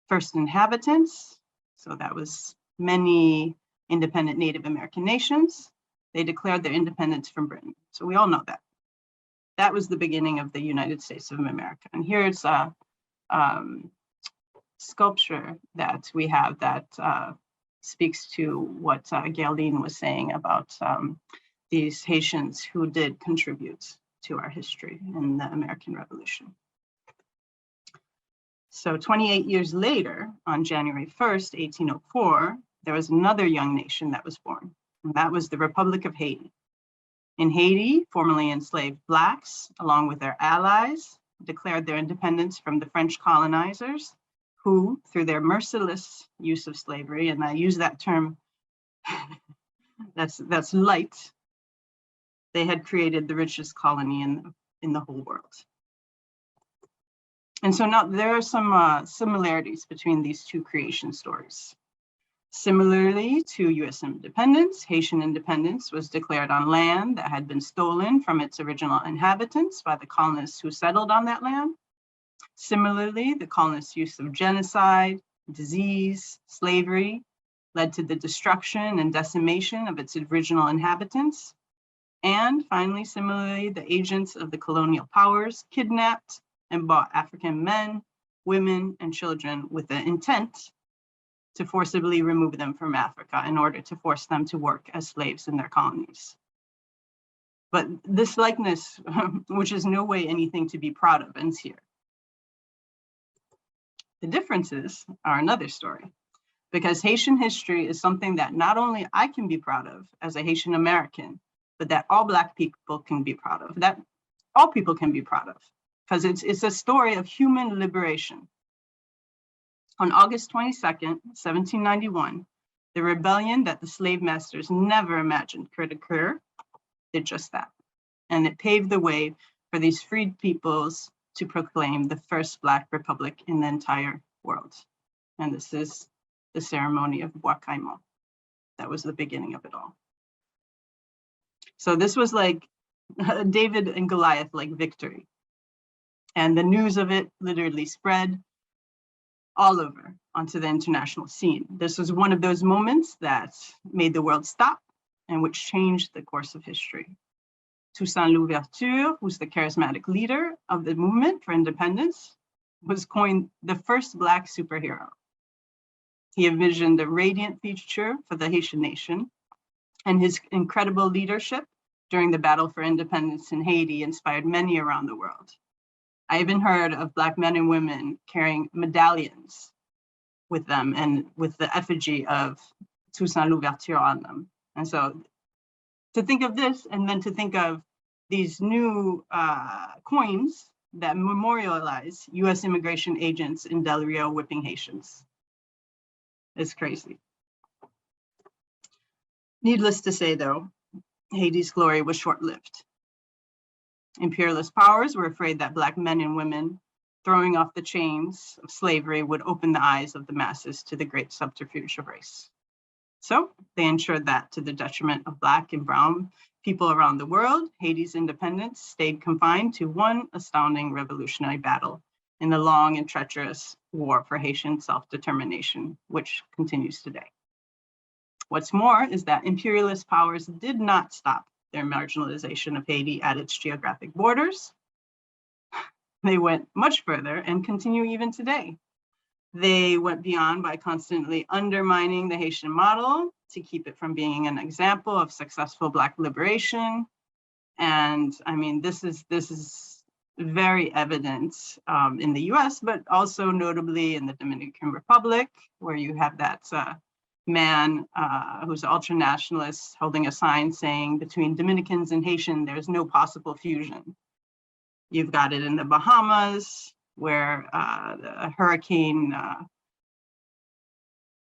first inhabitants. So that was many independent Native American nations. They declared their independence from Britain. So we all know that. That was the beginning of the United States of America. And here's a sculpture that we have that speaks to what Gerline was saying about these Haitians who did contribute to our history in the American Revolution. So 28 years later, on January 1st, 1804, there was another young nation that was born, and that was the Republic of Haiti. In Haiti, formerly enslaved Blacks, along with their allies, declared their independence from the French colonizers, who, through their merciless use of slavery, and I use that term, that's light, they had created the richest colony in the whole world. And so now there are some similarities between these two creation stories. Similarly to US independence, Haitian independence was declared on land that had been stolen from its original inhabitants by the colonists who settled on that land. Similarly, the colonists' use of genocide, disease, slavery led to the destruction and decimation of its original inhabitants. And finally, similarly, the agents of the colonial powers kidnapped and bought African men, women, and children with the intent to forcibly remove them from Africa in order to force them to work as slaves in their colonies. But this likeness, which is no way anything to be proud of, ends here. The differences are another story, because Haitian history is something that not only I can be proud of as a Haitian American, but that all Black people can be proud of, that all people can be proud of, because it's a story of human liberation. On August 22nd, 1791, the rebellion that the slave masters never imagined could occur did just that. And it paved the way for these freed peoples to proclaim the first Black republic in the entire world. And this is the ceremony of Bois Caïman. That was the beginning of it all. So this was like David and Goliath, like victory. And the news of it literally spread all over onto the international scene. This was one of those moments that made the world stop and which changed the course of history. Toussaint Louverture, who's the charismatic leader of the movement for independence, was coined the first Black superhero. He envisioned a radiant future for the Haitian nation, and his incredible leadership during the battle for independence in Haiti inspired many around the world. I even heard of Black men and women carrying medallions with them and with the effigy of Toussaint Louverture on them. And so to think of this and then to think of these new coins that memorialize US immigration agents in Del Rio whipping Haitians. It's crazy. Needless to say though, Haiti's glory was short-lived. Imperialist powers were afraid that Black men and women throwing off the chains of slavery would open the eyes of the masses to the great subterfuge of race. So they ensured that, to the detriment of Black and brown people around the world, Haiti's independence stayed confined to one astounding revolutionary battle in the long and treacherous war for Haitian self-determination, which continues today. What's more is that imperialist powers did not stop their marginalization of Haiti at its geographic borders. They went much further and continue even today. They went beyond by constantly undermining the Haitian model to keep it from being an example of successful Black liberation. And I mean, this is very evident in the US, but also notably in the Dominican Republic, where you have that man who's an ultra-nationalist holding a sign saying, between Dominicans and Haitian, there's no possible fusion. You've got it in the Bahamas, where a hurricane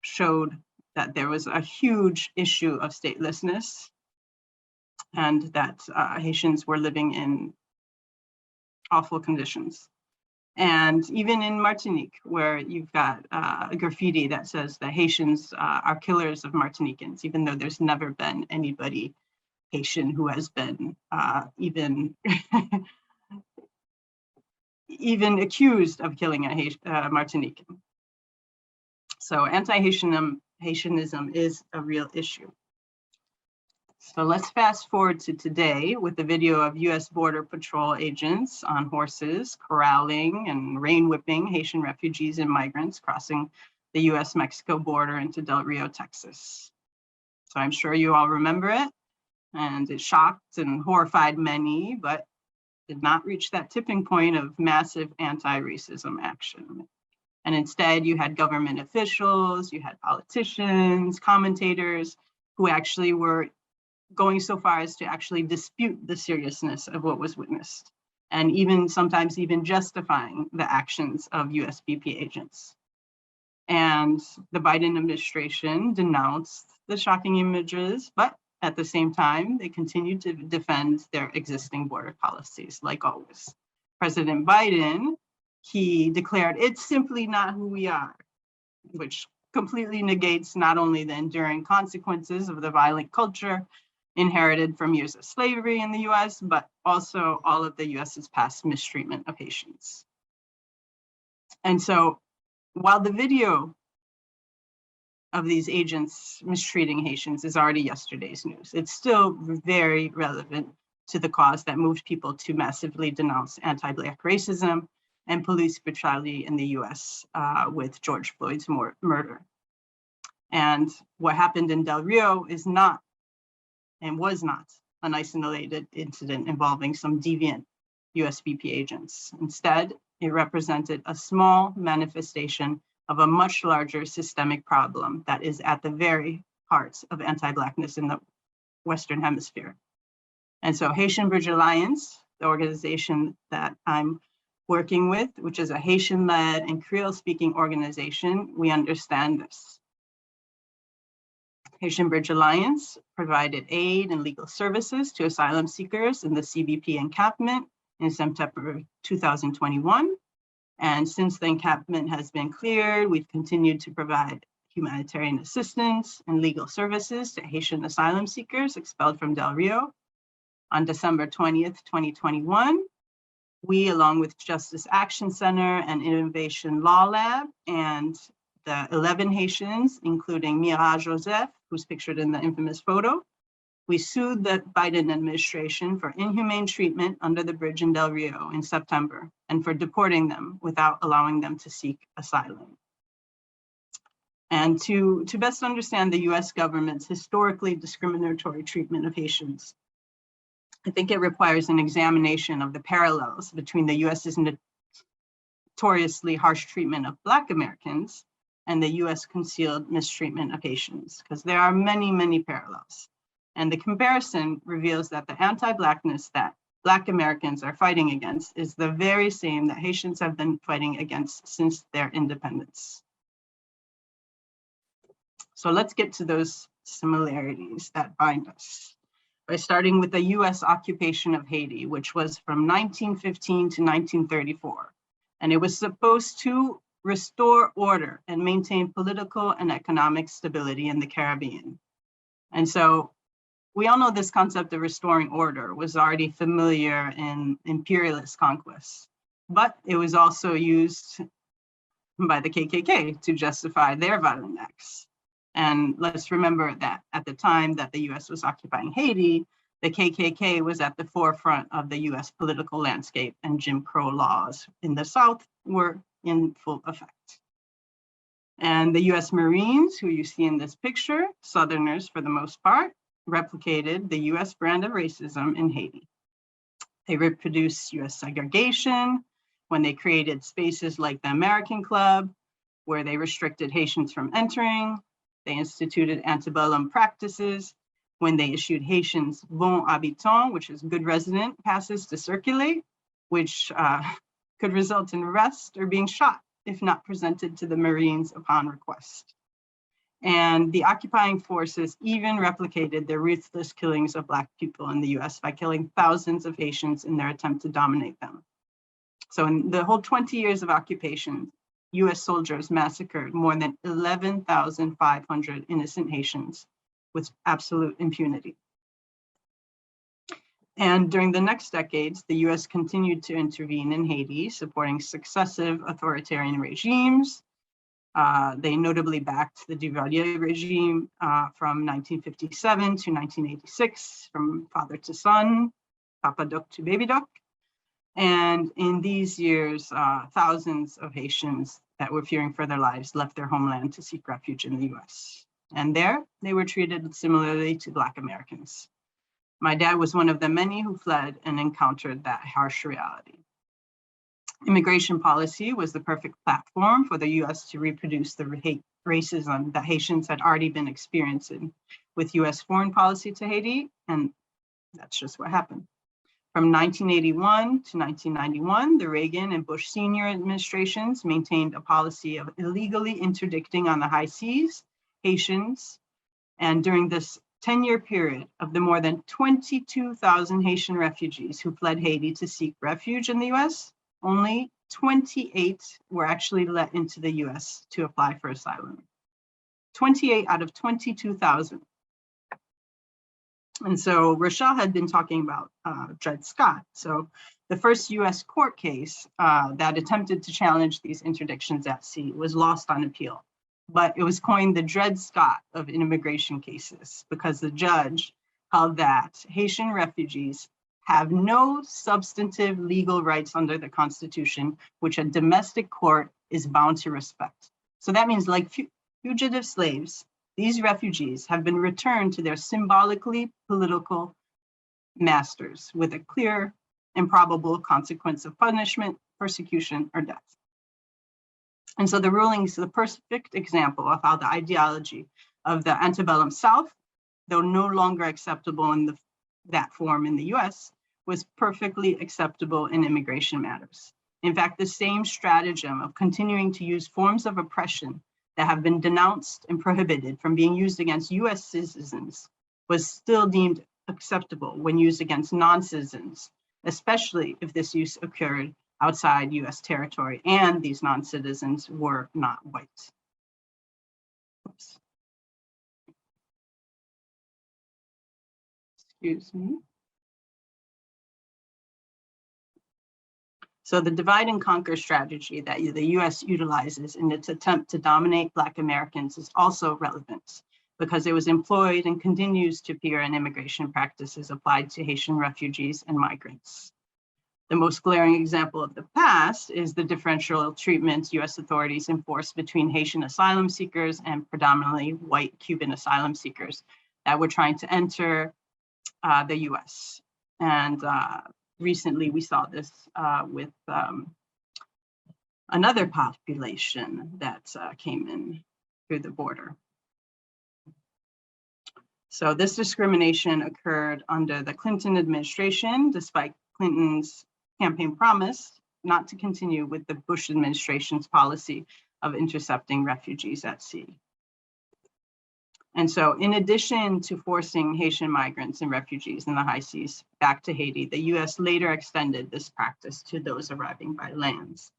showed that there was a huge issue of statelessness and that Haitians were living in awful conditions. And even in Martinique, where you've got a graffiti that says that Haitians are killers of Martinicans, even though there's never been anybody Haitian who has been even accused of killing a Martinican. So anti-Haitianism is a real issue. So let's fast forward to today with the video of US Border Patrol agents on horses corralling and rain whipping Haitian refugees and migrants crossing the US-Mexico border into Del Rio, Texas. So I'm sure you all remember it, and it shocked and horrified many, but did not reach that tipping point of massive anti-racism action. And instead you had government officials, you had politicians, commentators who actually were going so far as to actually dispute the seriousness of what was witnessed, and even sometimes even justifying the actions of USBP agents. And the Biden administration denounced the shocking images, but at the same time, they continued to defend their existing border policies, like always. President Biden, he declared, "It's simply not who we are," which completely negates not only the enduring consequences of the violent culture inherited from years of slavery in the US, but also all of the US's past mistreatment of Haitians. And so while the video of these agents mistreating Haitians is already yesterday's news, it's still very relevant to the cause that moved people to massively denounce anti-Black racism and police brutality in the US with George Floyd's murder. And what happened in Del Rio is not and was not an isolated incident involving some deviant USBP agents. Instead, it represented a small manifestation of a much larger systemic problem that is at the very heart of anti-Blackness in the Western Hemisphere. And so Haitian Bridge Alliance, the organization that I'm working with, which is a Haitian-led and Creole-speaking organization, we understand this. Haitian Bridge Alliance provided aid and legal services to asylum seekers in the CBP encampment in September 2021. And since the encampment has been cleared, we've continued to provide humanitarian assistance and legal services to Haitian asylum seekers expelled from Del Rio. On December 20th, 2021, we, along with Justice Action Center and Innovation Law Lab, and the 11 Haitians, including Mira Joseph, who's pictured in the infamous photo, we sued the Biden administration for inhumane treatment under the bridge in Del Rio in September and for deporting them without allowing them to seek asylum. And to best understand the US government's historically discriminatory treatment of Haitians, I think it requires an examination of the parallels between the US's notoriously harsh treatment of Black Americans and the US concealed mistreatment of Haitians, because there are many, many parallels. And the comparison reveals that the anti-Blackness that Black Americans are fighting against is the very same that Haitians have been fighting against since their independence. So let's get to those similarities that bind us, by starting with the US occupation of Haiti, which was from 1915 to 1934. And it was supposed to restore order and maintain political and economic stability in the Caribbean. And so we all know this concept of restoring order was already familiar in imperialist conquests, but it was also used by the KKK to justify their violent acts. And let's remember that at the time that the US was occupying Haiti, the KKK was at the forefront of the US political landscape, and Jim Crow laws in the South were in full effect. And the US Marines, who you see in this picture, Southerners for the most part, replicated the US brand of racism in Haiti. They reproduced US segregation when they created spaces like the American Club, where they restricted Haitians from entering. They instituted antebellum practices when they issued Haitians bon habitant, which is good resident passes to circulate, which could result in arrest or being shot if not presented to the Marines upon request. And the occupying forces even replicated their ruthless killings of Black people in the US by killing thousands of Haitians in their attempt to dominate them. So in the whole 20 years of occupation, US soldiers massacred more than 11,500 innocent Haitians with absolute impunity. And during the next decades, the US continued to intervene in Haiti, supporting successive authoritarian regimes. They notably backed the Duvalier regime from 1957 to 1986, from father to son, Papa Doc to Baby Doc. And in these years, thousands of Haitians that were fearing for their lives left their homeland to seek refuge in the US. And there, they were treated similarly to Black Americans. My dad was one of the many who fled and encountered that harsh reality. Immigration policy was the perfect platform for the US to reproduce the racism that Haitians had already been experiencing with US foreign policy to Haiti, and that's just what happened. From 1981 to 1991, the Reagan and Bush Sr. administrations maintained a policy of illegally interdicting on the high seas Haitians. And during this 10-year period, of the more than 22,000 Haitian refugees who fled Haiti to seek refuge in the US, only 28 were actually let into the US to apply for asylum. 28 out of 22,000. And so Rochelle had been talking about Dred Scott. So the first US court case that attempted to challenge these interdictions at sea was lost on appeal. But it was coined the Dred Scott of immigration cases because the judge held that Haitian refugees have no substantive legal rights under the Constitution, which a domestic court is bound to respect. So that means, like fugitive slaves, these refugees have been returned to their symbolically political masters with a clear and probable consequence of punishment, persecution, or death. And so the ruling is the perfect example of how the ideology of the antebellum South, though no longer acceptable in that form in the US, was perfectly acceptable in immigration matters. In fact, the same stratagem of continuing to use forms of oppression that have been denounced and prohibited from being used against US citizens was still deemed acceptable when used against non-citizens, especially if this use occurred outside US territory and these non-citizens were not white. Oops. Excuse me. So the divide and conquer strategy that the US utilizes in its attempt to dominate Black Americans is also relevant because it was employed and continues to appear in immigration practices applied to Haitian refugees and migrants. The most glaring example of the past is the differential treatment US authorities enforced between Haitian asylum seekers and predominantly white Cuban asylum seekers that were trying to enter the US. And recently we saw this with another population that came in through the border. So this discrimination occurred under the Clinton administration, despite Clinton's campaign promise not to continue with the Bush administration's policy of intercepting refugees at sea. And so in addition to forcing Haitian migrants and refugees in the high seas back to Haiti, the US later extended this practice to those arriving by lands.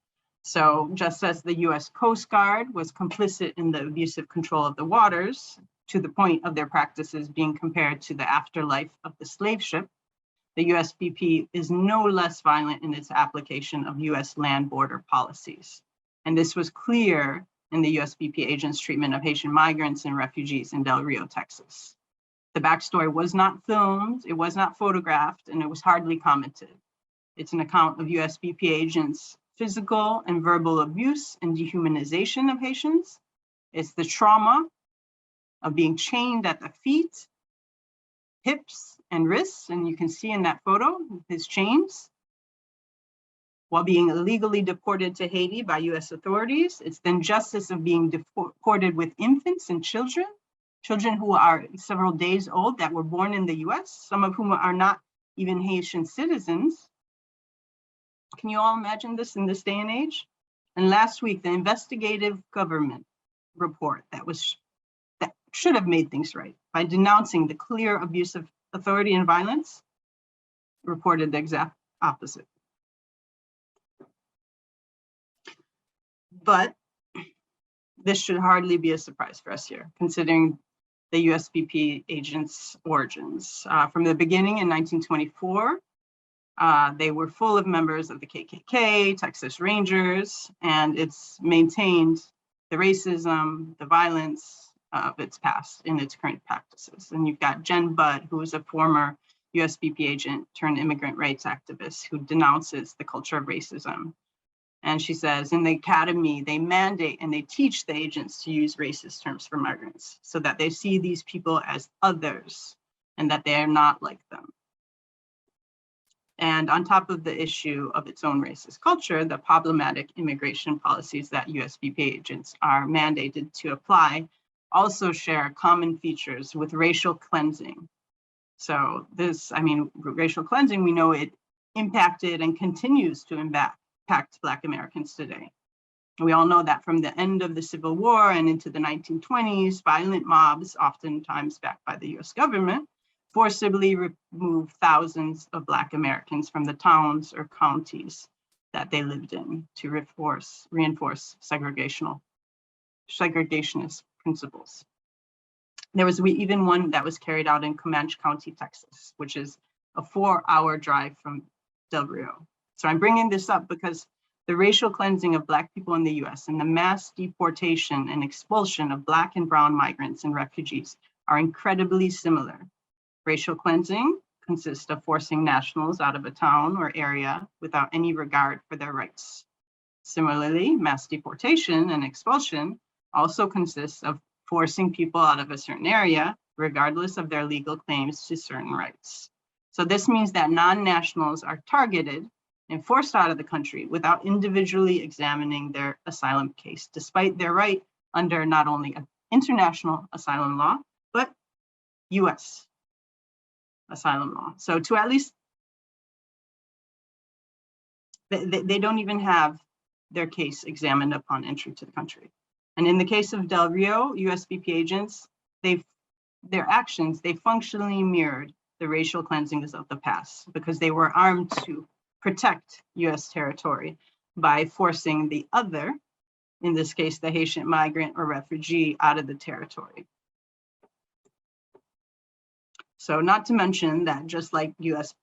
So just as the US Coast Guard was complicit in the abusive control of the waters, to the point of their practices being compared to the afterlife of the slave ship, the USBP is no less violent in its application of US land border policies. And this was clear in the USBP agents' treatment of Haitian migrants and refugees in Del Rio, Texas. The backstory was not filmed, it was not photographed, and it was hardly commented. It's an account of USBP agents' physical and verbal abuse and dehumanization of Haitians. It's the trauma of being chained at the feet, hips, and wrists, and you can see in that photo his chains, while being illegally deported to Haiti by US authorities. It's the injustice of being deported with infants and children who are several days old that were born in the US, some of whom are not even Haitian citizens. Can you all imagine this in this day and age? And last week, the investigative government report that should have made things right by denouncing the clear abuse of authority and violence reported the exact opposite. But this should hardly be a surprise for us here, considering the USBP agents' origins. From the beginning in 1924, they were full of members of the KKK, Texas Rangers, and it's maintained the racism, the violence of its past in its current practices. And you've got Jen Budd, who is a former USBP agent turned immigrant rights activist who denounces the culture of racism. And she says, in the academy, they mandate and they teach the agents to use racist terms for migrants so that they see these people as others and that they are not like them. And on top of the issue of its own racist culture, the problematic immigration policies that USBP agents are mandated to apply also share common features with racial cleansing. So this, racial cleansing, we know it impacted and continues to impact Black Americans today. We all know that from the end of the Civil War and into the 1920s, violent mobs, oftentimes backed by the US government, forcibly removed thousands of Black Americans from the towns or counties that they lived in to reinforce segregationist principles. There was even one that was carried out in Comanche County, Texas, which is a 4-hour drive from Del Rio. So I'm bringing this up because the racial cleansing of Black people in the US and the mass deportation and expulsion of Black and brown migrants and refugees are incredibly similar. Racial cleansing consists of forcing nationals out of a town or area without any regard for their rights. Similarly, mass deportation and expulsion also consists of forcing people out of a certain area, regardless of their legal claims to certain rights. So this means that non-nationals are targeted and forced out of the country without individually examining their asylum case, despite their right under not only international asylum law, but US asylum law. So to at least, they don't even have their case examined upon entry to the country. And in the case of Del Rio, USBP agents, their actions, they functionally mirrored the racial cleansings of the past because they were armed to protect US territory by forcing the other, in this case, the Haitian migrant or refugee, out of the territory. So not to mention that just like US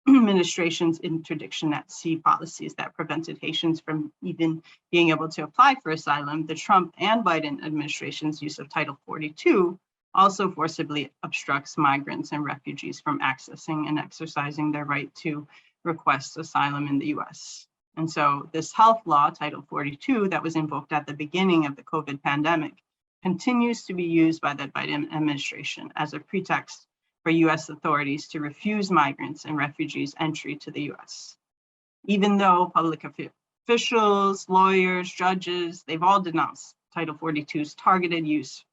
administration's interdiction at sea policies that prevented Haitians from even being able to apply for asylum, the Trump and Biden administration's use of Title 42 also forcibly obstructs migrants and refugees from accessing and exercising their right to request asylum in the US. And so this health law, Title 42, that was invoked at the beginning of the COVID pandemic, continues to be used by the Biden administration as a pretext for US authorities to refuse migrants and refugees entry to the US. Even though public officials, lawyers, judges, they've all denounced Title 42's targeted use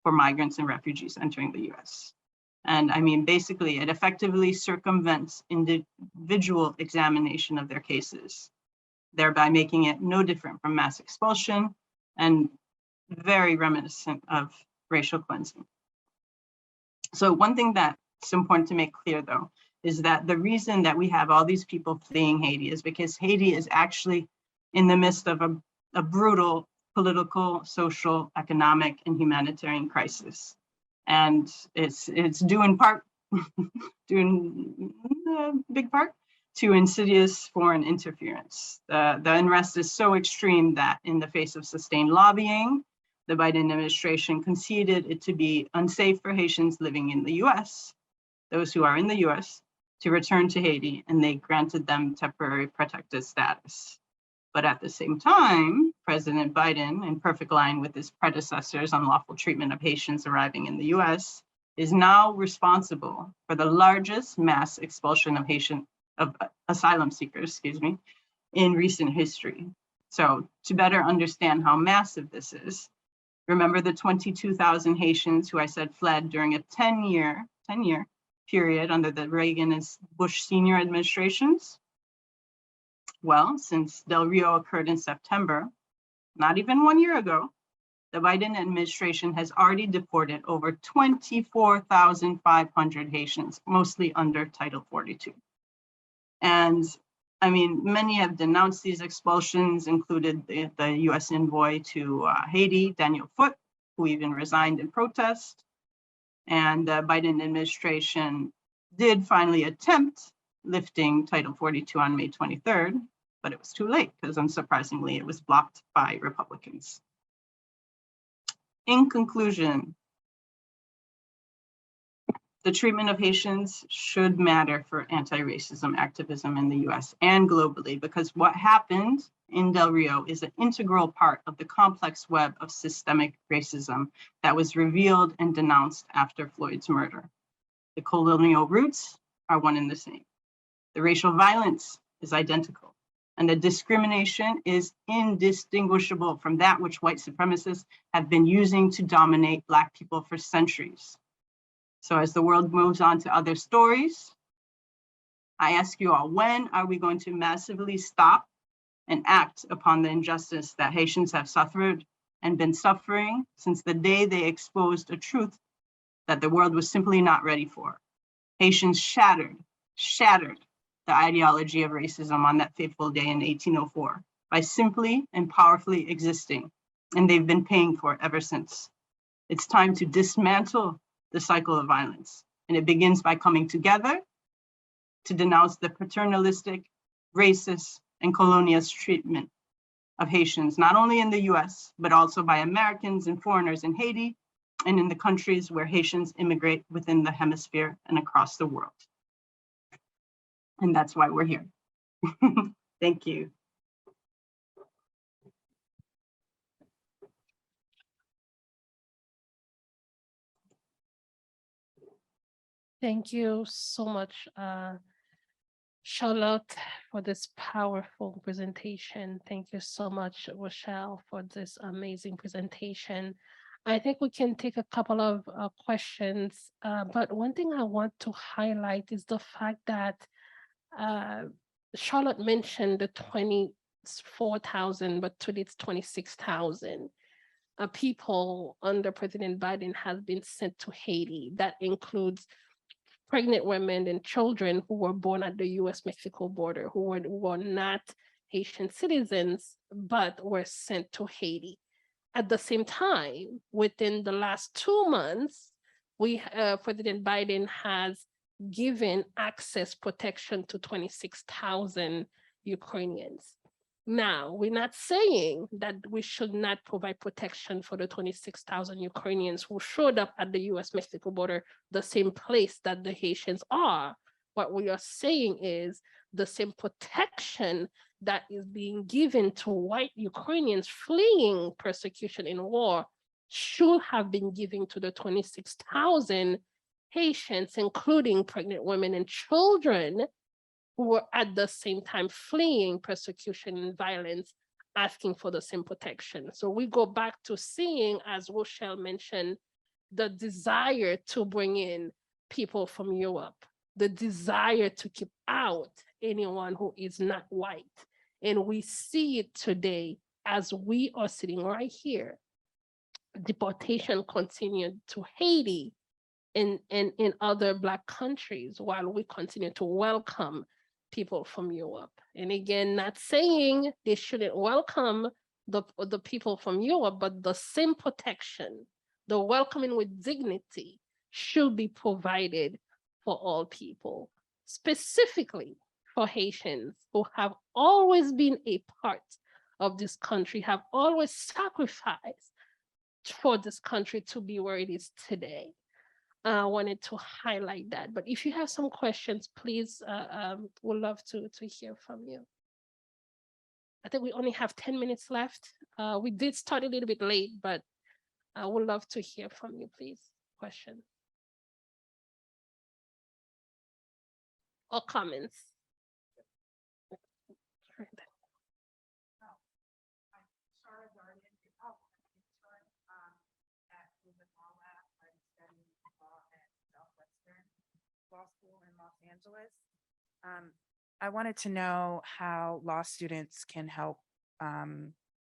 for migrants and refugees entering the US. And I mean, basically, it effectively circumvents individual examination of their cases, thereby making it no different from mass expulsion and very reminiscent of racial cleansing. So one thing that's important to make clear, though, is that the reason that we have all these people fleeing Haiti is because Haiti is actually in the midst of a brutal political, social, economic, and humanitarian crisis. And it's due in part, due in big part, to insidious foreign interference. The unrest is so extreme that in the face of sustained lobbying, the Biden administration conceded it to be unsafe for Haitians living in the US, those who are in the US, to return to Haiti, and they granted them temporary protected status. But at the same time, President Biden, in perfect line with his predecessor's unlawful treatment of Haitians arriving in the US, is now responsible for the largest mass expulsion of asylum seekers, in recent history. So to better understand how massive this is, remember the 22,000 Haitians who I said fled during a 10-year period under the Reagan and Bush senior administrations? Well, since Del Rio occurred in September, not even 1 year ago, the Biden administration has already deported over 24,500 Haitians, mostly under Title 42. And I mean, many have denounced these expulsions, included the US envoy to Haiti, Daniel Foote, who even resigned in protest. And the Biden administration did finally attempt lifting Title 42 on May 23rd, but it was too late because unsurprisingly, it was blocked by Republicans. In conclusion, the treatment of Haitians should matter for anti-racism activism in the US and globally, because what happened in Del Rio is an integral part of the complex web of systemic racism that was revealed and denounced after Floyd's murder. The colonial roots are one and the same. The racial violence is identical, and the discrimination is indistinguishable from that which white supremacists have been using to dominate Black people for centuries. So as the world moves on to other stories, I ask you all, when are we going to massively stop and act upon the injustice that Haitians have suffered and been suffering since the day they exposed a truth that the world was simply not ready for? Haitians shattered the ideology of racism on that fateful day in 1804 by simply and powerfully existing, and they've been paying for it ever since. It's time to dismantle the cycle of violence, and it begins by coming together to denounce the paternalistic, racist, and colonialist treatment of Haitians, not only in the US, but also by Americans and foreigners in Haiti and in the countries where Haitians immigrate within the hemisphere and across the world. And that's why we're here. Thank you. Thank you so much, Charlotte, for this powerful presentation. Thank you so much, Rochelle, for this amazing presentation. I think we can take a couple of questions, but one thing I want to highlight is the fact that Charlotte mentioned the 24,000, but today it's 26,000. people under President Biden has been sent to Haiti. That includes pregnant women and children who were born at the US-Mexico border, who were not Haitian citizens, but were sent to Haiti. At the same time, within the last 2 months, President Biden has given access protection to 26,000 Ukrainians. Now, we're not saying that we should not provide protection for the 26,000 Ukrainians who showed up at the US-Mexico border, the same place that the Haitians are. What we are saying is the same protection that is being given to white Ukrainians fleeing persecution in war should have been given to the 26,000 Haitians, including pregnant women and children who were at the same time fleeing persecution and violence, asking for the same protection. So we go back to seeing, as Rochelle mentioned, the desire to bring in people from Europe, the desire to keep out anyone who is not white. And we see it today as we are sitting right here. Deportation continued to Haiti and in other Black countries while we continue to welcome people from Europe. And again, not saying they shouldn't welcome the people from Europe, but the same protection, the welcoming with dignity should be provided for all people, specifically for Haitians who have always been a part of this country, have always sacrificed for this country to be where it is today. I wanted to highlight that. But if you have some questions, please, we'd love to hear from you. I think we only have 10 minutes left. We did start a little bit late, but I would love to hear from you, please. Question or comments. Law School in Los Angeles. I wanted to know how law students can help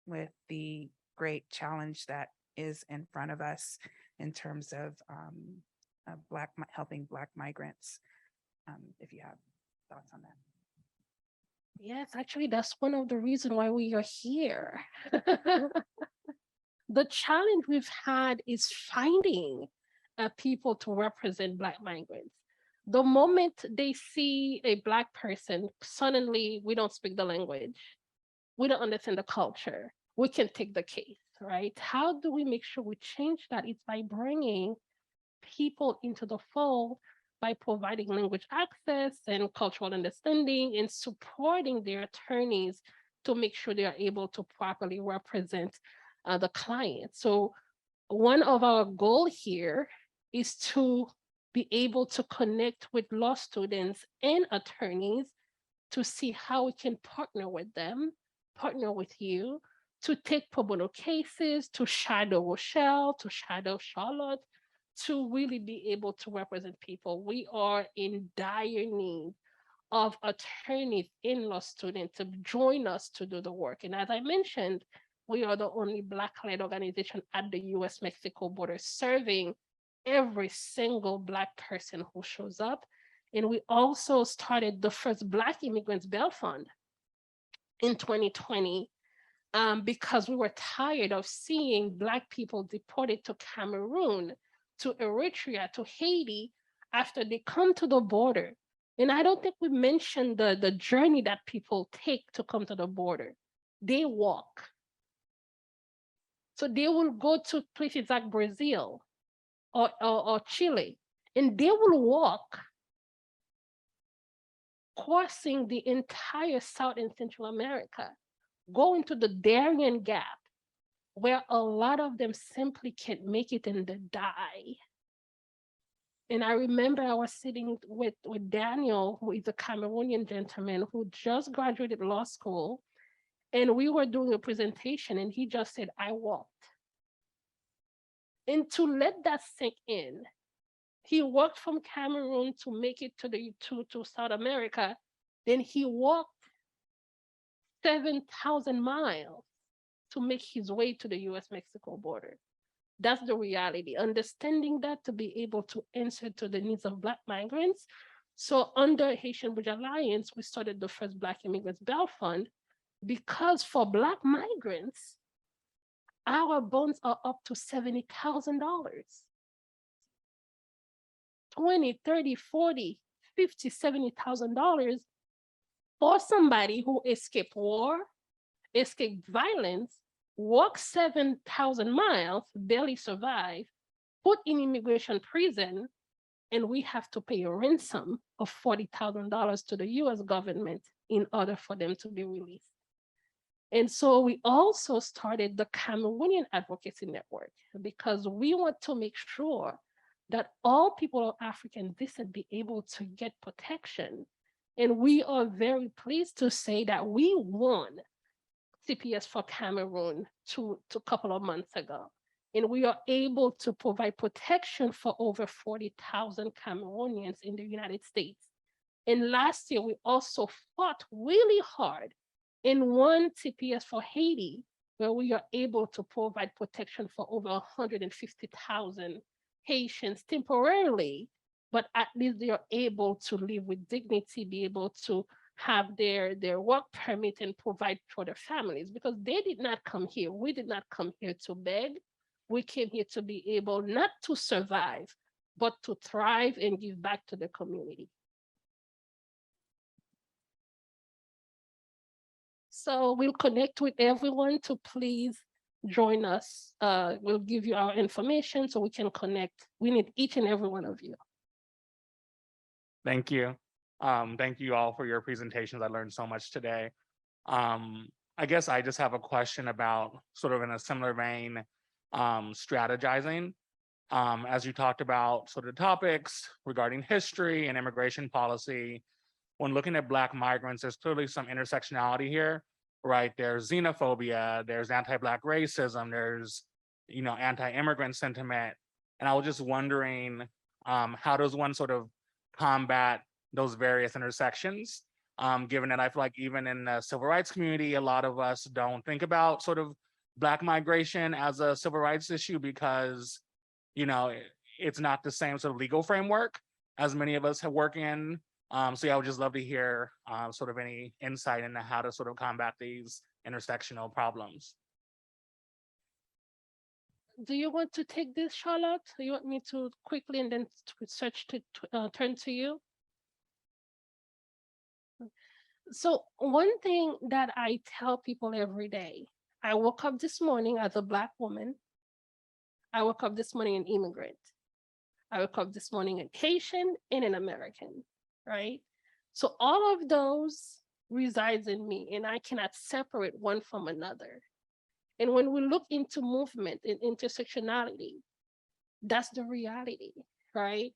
with the great challenge that is in front of us in terms of helping Black migrants, if you have thoughts on that. Yes, actually, that's one of the reasons why we are here. The challenge we've had is finding people to represent Black migrants. The moment they see a Black person, suddenly we don't speak the language. We don't understand the culture. We can take the case, right? How do we make sure we change that? It's by bringing people into the fold, by providing language access and cultural understanding and supporting their attorneys to make sure they are able to properly represent the client. So one of our goals here is to be able to connect with law students and attorneys to see how we can partner with them, partner with you, to take pro bono cases, to shadow Rochelle, to shadow Charlotte, to really be able to represent people. We are in dire need of attorneys and law students to join us to do the work. And as I mentioned, we are the only Black-led organization at the US-Mexico border serving every single Black person who shows up. And we also started the first Black Immigrants Bail Fund in 2020 because we were tired of seeing Black people deported to Cameroon, to Eritrea, to Haiti after they come to the border. And I don't think we mentioned the journey that people take to come to the border. They walk. So they will go to places like Brazil, or Chile, and they will walk crossing the entire South and Central America, going to the Darien Gap, where a lot of them simply can't make it and they die. And I remember I was sitting with Daniel, who is a Cameroonian gentleman who just graduated law school, and we were doing a presentation and he just said, I walked. And to let that sink in, he walked from Cameroon to make it to South America. Then he walked 7,000 miles to make his way to the US-Mexico border. That's the reality. Understanding that to be able to answer to the needs of Black migrants. So under Haitian Bridge Alliance, we started the first Black Immigrants Bail Fund because for Black migrants, our bonds are up to $70,000. 20, 30, 40, 50, $70,000 for somebody who escaped war, escaped violence, walked 7,000 miles, barely survived, put in immigration prison, and we have to pay a ransom of $40,000 to the US government in order for them to be released. And so we also started the Cameroonian Advocacy Network because we want to make sure that all people of African descent be able to get protection. And we are very pleased to say that we won CPS for Cameroon a couple of months ago. And we are able to provide protection for over 40,000 Cameroonians in the United States. And last year, we also fought really hard in one CPS for Haiti, where we are able to provide protection for over 150,000 Haitians temporarily, but at least they are able to live with dignity, be able to have their work permit and provide for their families, because they did not come here. We did not come here to beg. We came here to be able not to survive, but to thrive and give back to the community. So we'll connect with everyone to please join us. We'll give you our information so we can connect. We need each and every one of you. Thank you. Thank you all for your presentations. I learned so much today. I guess I just have a question about sort of in a similar vein, strategizing. As you talked about sort of topics regarding history and immigration policy, when looking at Black migrants, there's clearly some intersectionality here, right? There's xenophobia, there's anti-Black racism, there's, anti-immigrant sentiment. And I was just wondering, how does one sort of combat those various intersections? Given that I feel like even in the civil rights community, a lot of us don't think about sort of Black migration as a civil rights issue because, it's not the same sort of legal framework as many of us have worked in. So yeah, I would just love to hear sort of any insight into how to sort of combat these intersectional problems. Do you want to take this, Charlotte? Do you want me to quickly and then search to turn to you? So one thing that I tell people every day, I woke up this morning as a Black woman. I woke up this morning an immigrant. I woke up this morning a Haitian and an American, right? So all of those resides in me and I cannot separate one from another. And when we look into movement and intersectionality, that's the reality, right?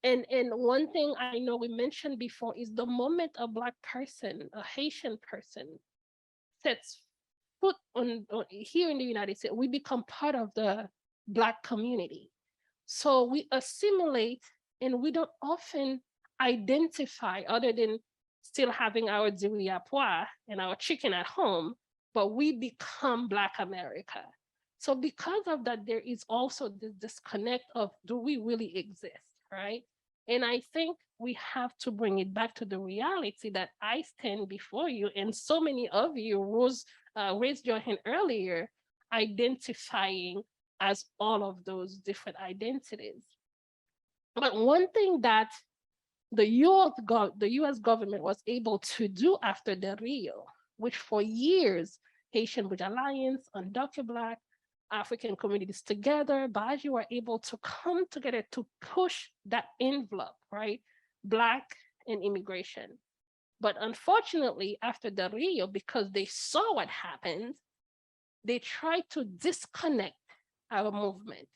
And one thing I know we mentioned before is the moment a Black person, a Haitian person sets foot on here in the United States, we become part of the Black community. So we assimilate and we don't often identify other than still having our diriapoi and our chicken at home, but we become Black America. So because of that, there is also this disconnect of, do we really exist, right? And I think we have to bring it back to the reality that I stand before you, and so many of you raised your hand earlier, identifying as all of those different identities. But one thing that the US government was able to do after the Rio, which for years, Haitian Bridge Alliance, Undocumented Black, African communities together, Baji were able to come together to push that envelope, right? Black and immigration. But unfortunately, after the Rio, because they saw what happened, they tried to disconnect our movement.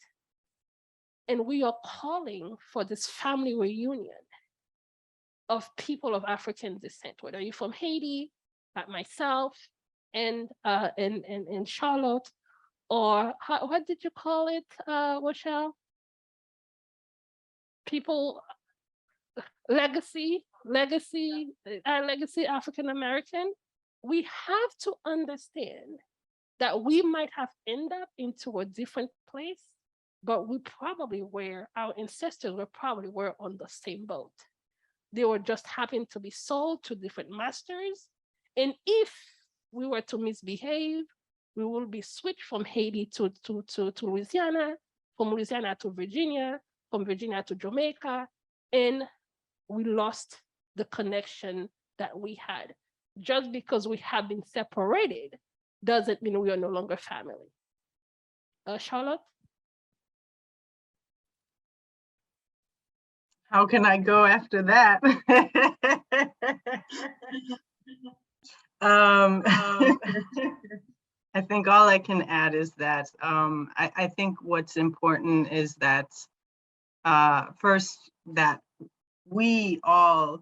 And we are calling for this family reunion of people of African descent, whether you're from Haiti, like myself, and Charlotte, or what did you call it, Rochelle? People, legacy African American. We have to understand that we might have ended up into a different place, but our ancestors were probably were on the same boat. They were just happened to be sold to different masters. And if we were to misbehave, we will be switched from Haiti to Louisiana, from Louisiana to Virginia, from Virginia to Jamaica, and we lost the connection that we had. Just because we have been separated doesn't mean we are no longer family. Charlotte? How can I go after that? I think all I can add is that I think what's important is that first, that we all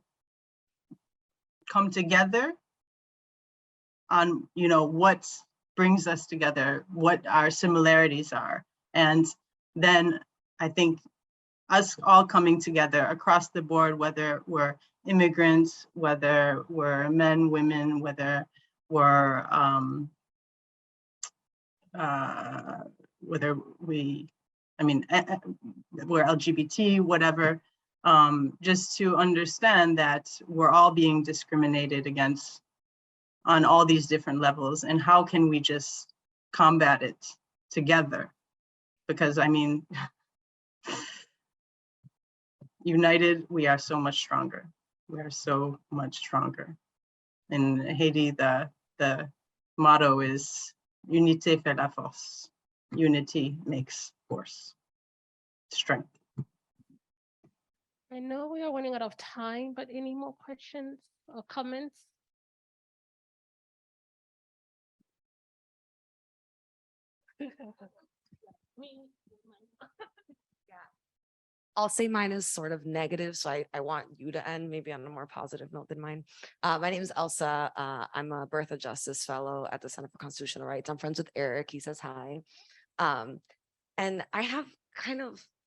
come together on, what brings us together, what our similarities are. And then I think us all coming together across the board, whether we're immigrants, whether we're men, women, whether we're whether we're LGBT, whatever, just to understand that we're all being discriminated against on all these different levels, and how can we just combat it together? Because united, we are so much stronger. We are so much stronger. In Haiti, the motto is "Unité fait la force." Unity makes force, strength. I know we are running out of time, but any more questions or comments? I'll say mine is sort of negative, so I want you to end maybe on a more positive note than mine. My name is Elsa. I'm a Birth Justice Fellow at the Center for Constitutional Rights. I'm friends with Eric. He says hi. And I have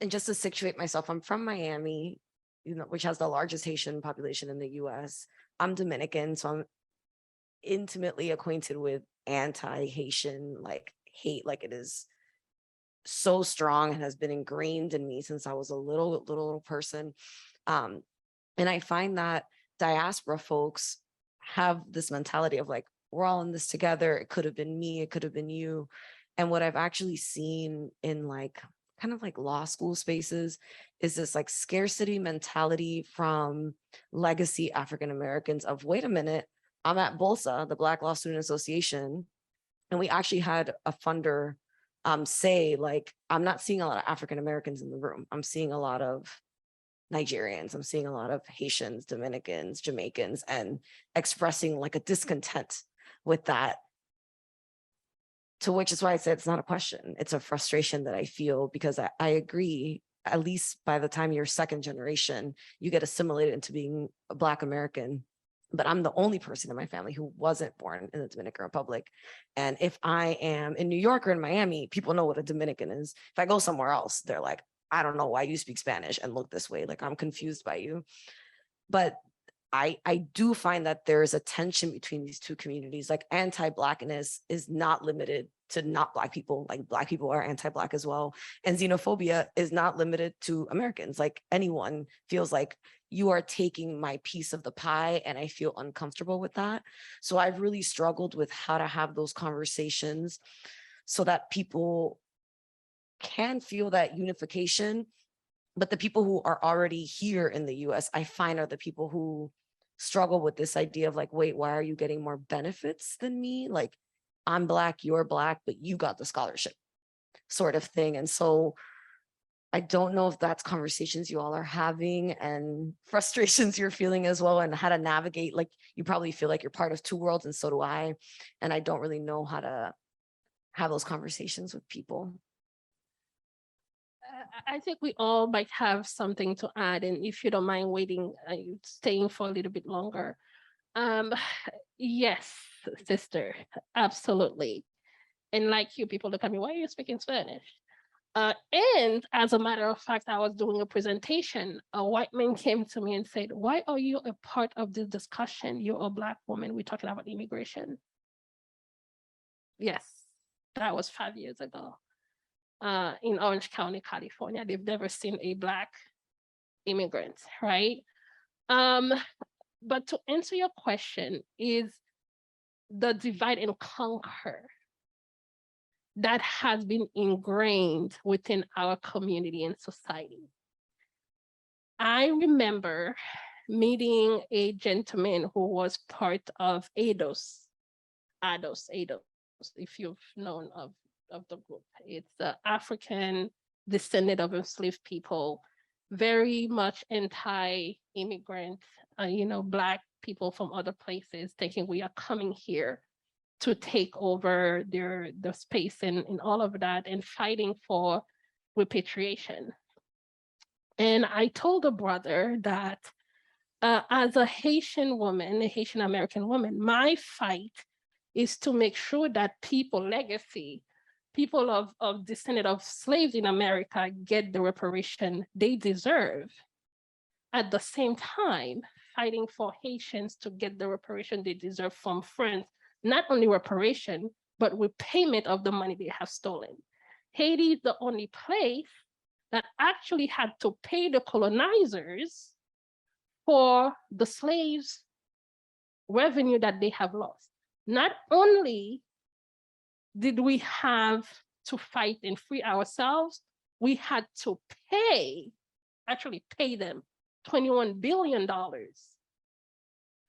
and just to situate myself, I'm from Miami, which has the largest Haitian population in the US. I'm Dominican, so I'm intimately acquainted with anti-Haitian hate, it is so strong and has been ingrained in me since I was a little person. And I find that diaspora folks have this mentality of we're all in this together. It could have been me, it could have been you. And what I've actually seen in law school spaces is this scarcity mentality from legacy African Americans of, wait a minute, I'm at BOLSA, the Black Law Student Association, and we actually had a funder say I'm not seeing a lot of African Americans in the room. I'm seeing a lot of Nigerians. I'm seeing a lot of Haitians, Dominicans, Jamaicans, and expressing a discontent with that. To which is why I said it's not a question. It's a frustration that I feel, because I agree, at least by the time you're second generation, you get assimilated into being a Black American. But I'm the only person in my family who wasn't born in the Dominican Republic. And if I am in New York or in Miami, people know what a Dominican is. If I go somewhere else, they're like, I don't know why you speak Spanish and look this way. I'm confused by you. But I do find that there is a tension between these two communities. Anti-Blackness is not limited to not Black people. Black people are anti-Black as well. And xenophobia is not limited to Americans. Anyone feels like you are taking my piece of the pie, and I feel uncomfortable with that. So I've really struggled with how to have those conversations so that people can feel that unification. But the people who are already here in the US, I find, are the people who struggle with this idea of wait, why are you getting more benefits than me? I'm Black, you're Black, but you got the scholarship sort of thing. And so I don't know if that's conversations you all are having and frustrations you're feeling as well, and how to navigate. You probably feel like you're part of two worlds, and so do I. And I don't really know how to have those conversations with people. I think we all might have something to add, and if you don't mind waiting, staying for a little bit longer. Yes, sister, absolutely. And like you, people look at me, why are you speaking Spanish? And as a matter of fact, I was doing a presentation. A white man came to me and said, why are you a part of this discussion? You're a Black woman. We're talking about immigration. Yes, That was 5 years ago. In Orange County, California. They've never seen a Black immigrant, right? But to answer your question, is the divide and conquer that has been ingrained within our community and society. I remember meeting a gentleman who was part of ADOS, if you've known of the group. It's the African descendant of enslaved people, very much anti-immigrant, Black people from other places thinking we are coming here to take over the space and all of that, and fighting for repatriation. And I told a brother that as a Haitian woman, a Haitian American woman, my fight is to make sure that people of descendant of slaves in America get the reparation they deserve. At the same time, fighting for Haitians to get the reparation they deserve from France, not only reparation, but repayment of the money they have stolen. Haiti is the only place that actually had to pay the colonizers for the slaves' revenue that they have lost. Not only did we have to fight and free ourselves, we had to actually pay them $21 billion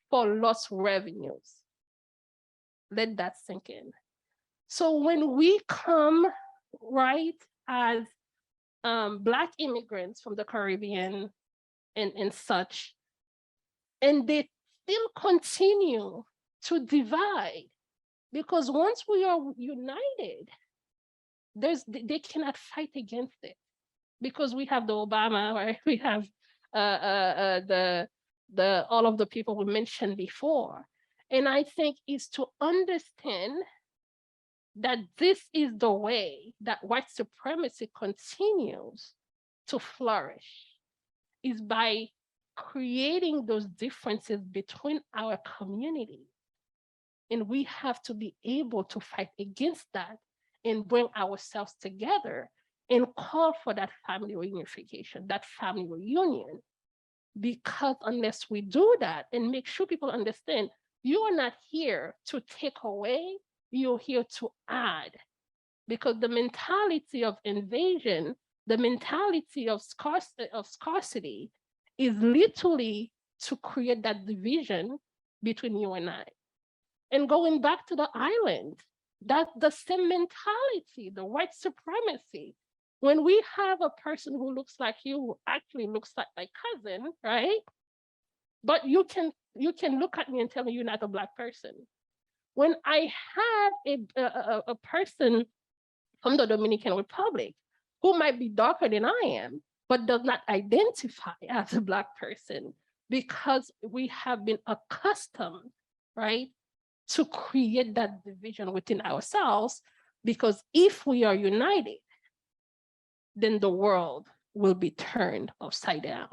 for lost revenues. Let that sink in. So when we come, right, as Black immigrants from the Caribbean and such, and they still continue to divide, because once we are united, they cannot fight against it, because we have the Obama, right? We have the all of the people we mentioned before. And I think is to understand that this is the way that white supremacy continues to flourish, is by creating those differences between our community. And we have to be able to fight against that and bring ourselves together and call for that family reunification, that family reunion. Because unless we do that and make sure people understand, you are not here to take away, you're here to add. Because the mentality of invasion, the mentality of scarcity is literally to create that division between you and I. And going back to the island, that's the same mentality, the white supremacy. When we have a person who looks like you, who actually looks like my cousin, right? But you can look at me and tell me you're not a Black person. When I have a person from the Dominican Republic who might be darker than I am, but does not identify as a Black person, because we have been accustomed, right, to create that division within ourselves, because if we are united, then the world will be turned upside down.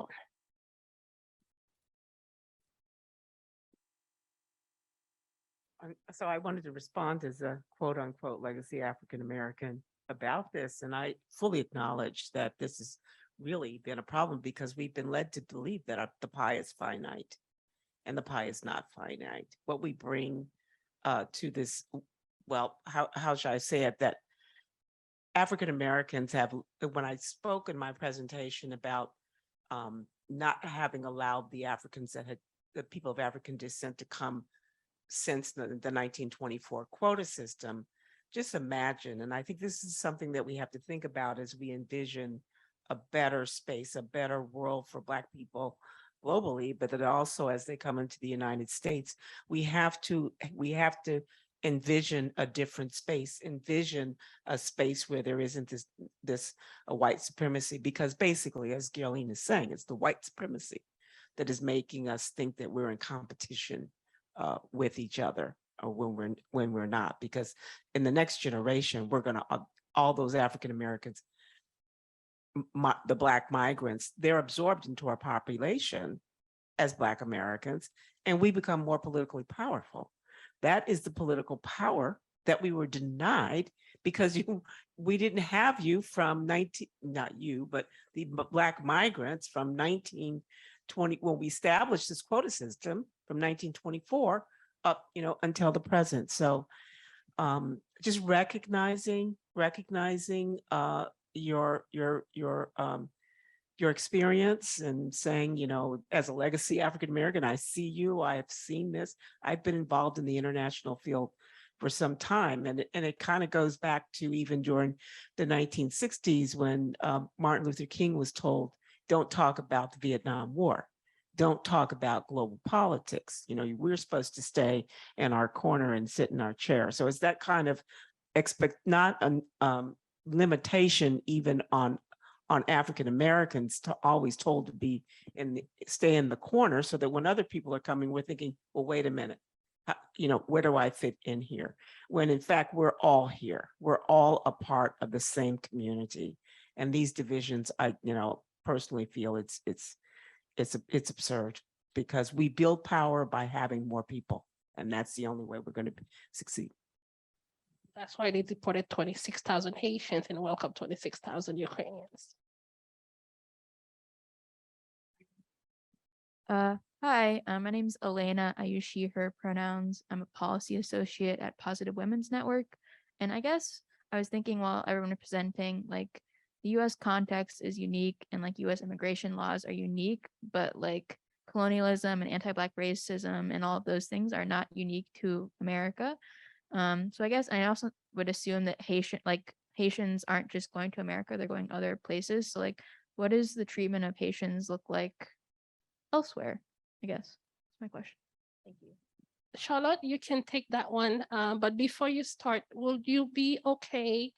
So I wanted to respond as a quote unquote legacy African American about this. And I fully acknowledge that this has really been a problem, because we've been led to believe that the pie is finite, and the pie is not finite. What we bring to this, well, how should I say it, that African Americans have, when I spoke in my presentation about not having allowed the people of African descent to come since the 1924 quota system, just imagine, and I think this is something that we have to think about as we envision a better space, a better world for Black people globally, but that also as they come into the United States, we have to envision a different space, envision a space where there isn't this white supremacy, because basically, as Geraldine is saying, it's the white supremacy that is making us think that we're in competition with each other, or when we're not. Because in the next generation, we're going to all those African Americans, the Black migrants, they're absorbed into our population as Black Americans, and we become more politically powerful. That is the political power that we were denied because we didn't have you from not you, but the Black migrants from 1920, when we established this quota system from 1924 up, until the present. So just recognizing your experience and saying, as a legacy African American, I see you, I have seen this. I've been involved in the international field for some time. And it kind of goes back to even during the 1960s when Martin Luther King was told, don't talk about the Vietnam War. Don't talk about global politics. We're supposed to stay in our corner and sit in our chair. So it's that kind of not a limitation even on African Americans to always told to stay in the corner, so that when other people are coming, we're thinking, well, wait a minute, where do I fit in here? When in fact, we're all here. We're all a part of the same community. And these divisions, I personally feel it's absurd, because we build power by having more people. And that's the only way we're going to succeed. That's why they deported 26,000 Haitians and welcomed 26,000 Ukrainians. Hi, my name's Elena. I use she, her pronouns. I'm a policy associate at Positive Women's Network. And I guess I was thinking while everyone was presenting, like the US context is unique and like US immigration laws are unique, but like colonialism and anti-Black racism and all of those things are not unique to America. So I guess I also would assume that Haitians aren't just going to America, they're going other places. So like, what does the treatment of Haitians look like elsewhere? I guess that's my question. Thank you. Charlotte, you can take that one. But before you start, will you be okay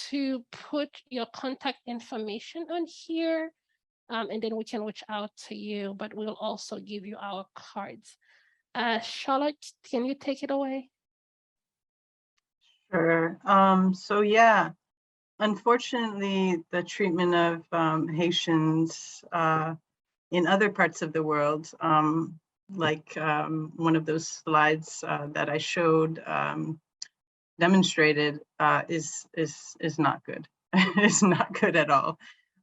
to put your contact information on here? And then we can reach out to you, but we'll also give you our cards. Charlotte, can you take it away? Sure. So yeah, unfortunately, the treatment of Haitians in other parts of the world, like one of those slides that I showed demonstrated, is not good. It's not good at all.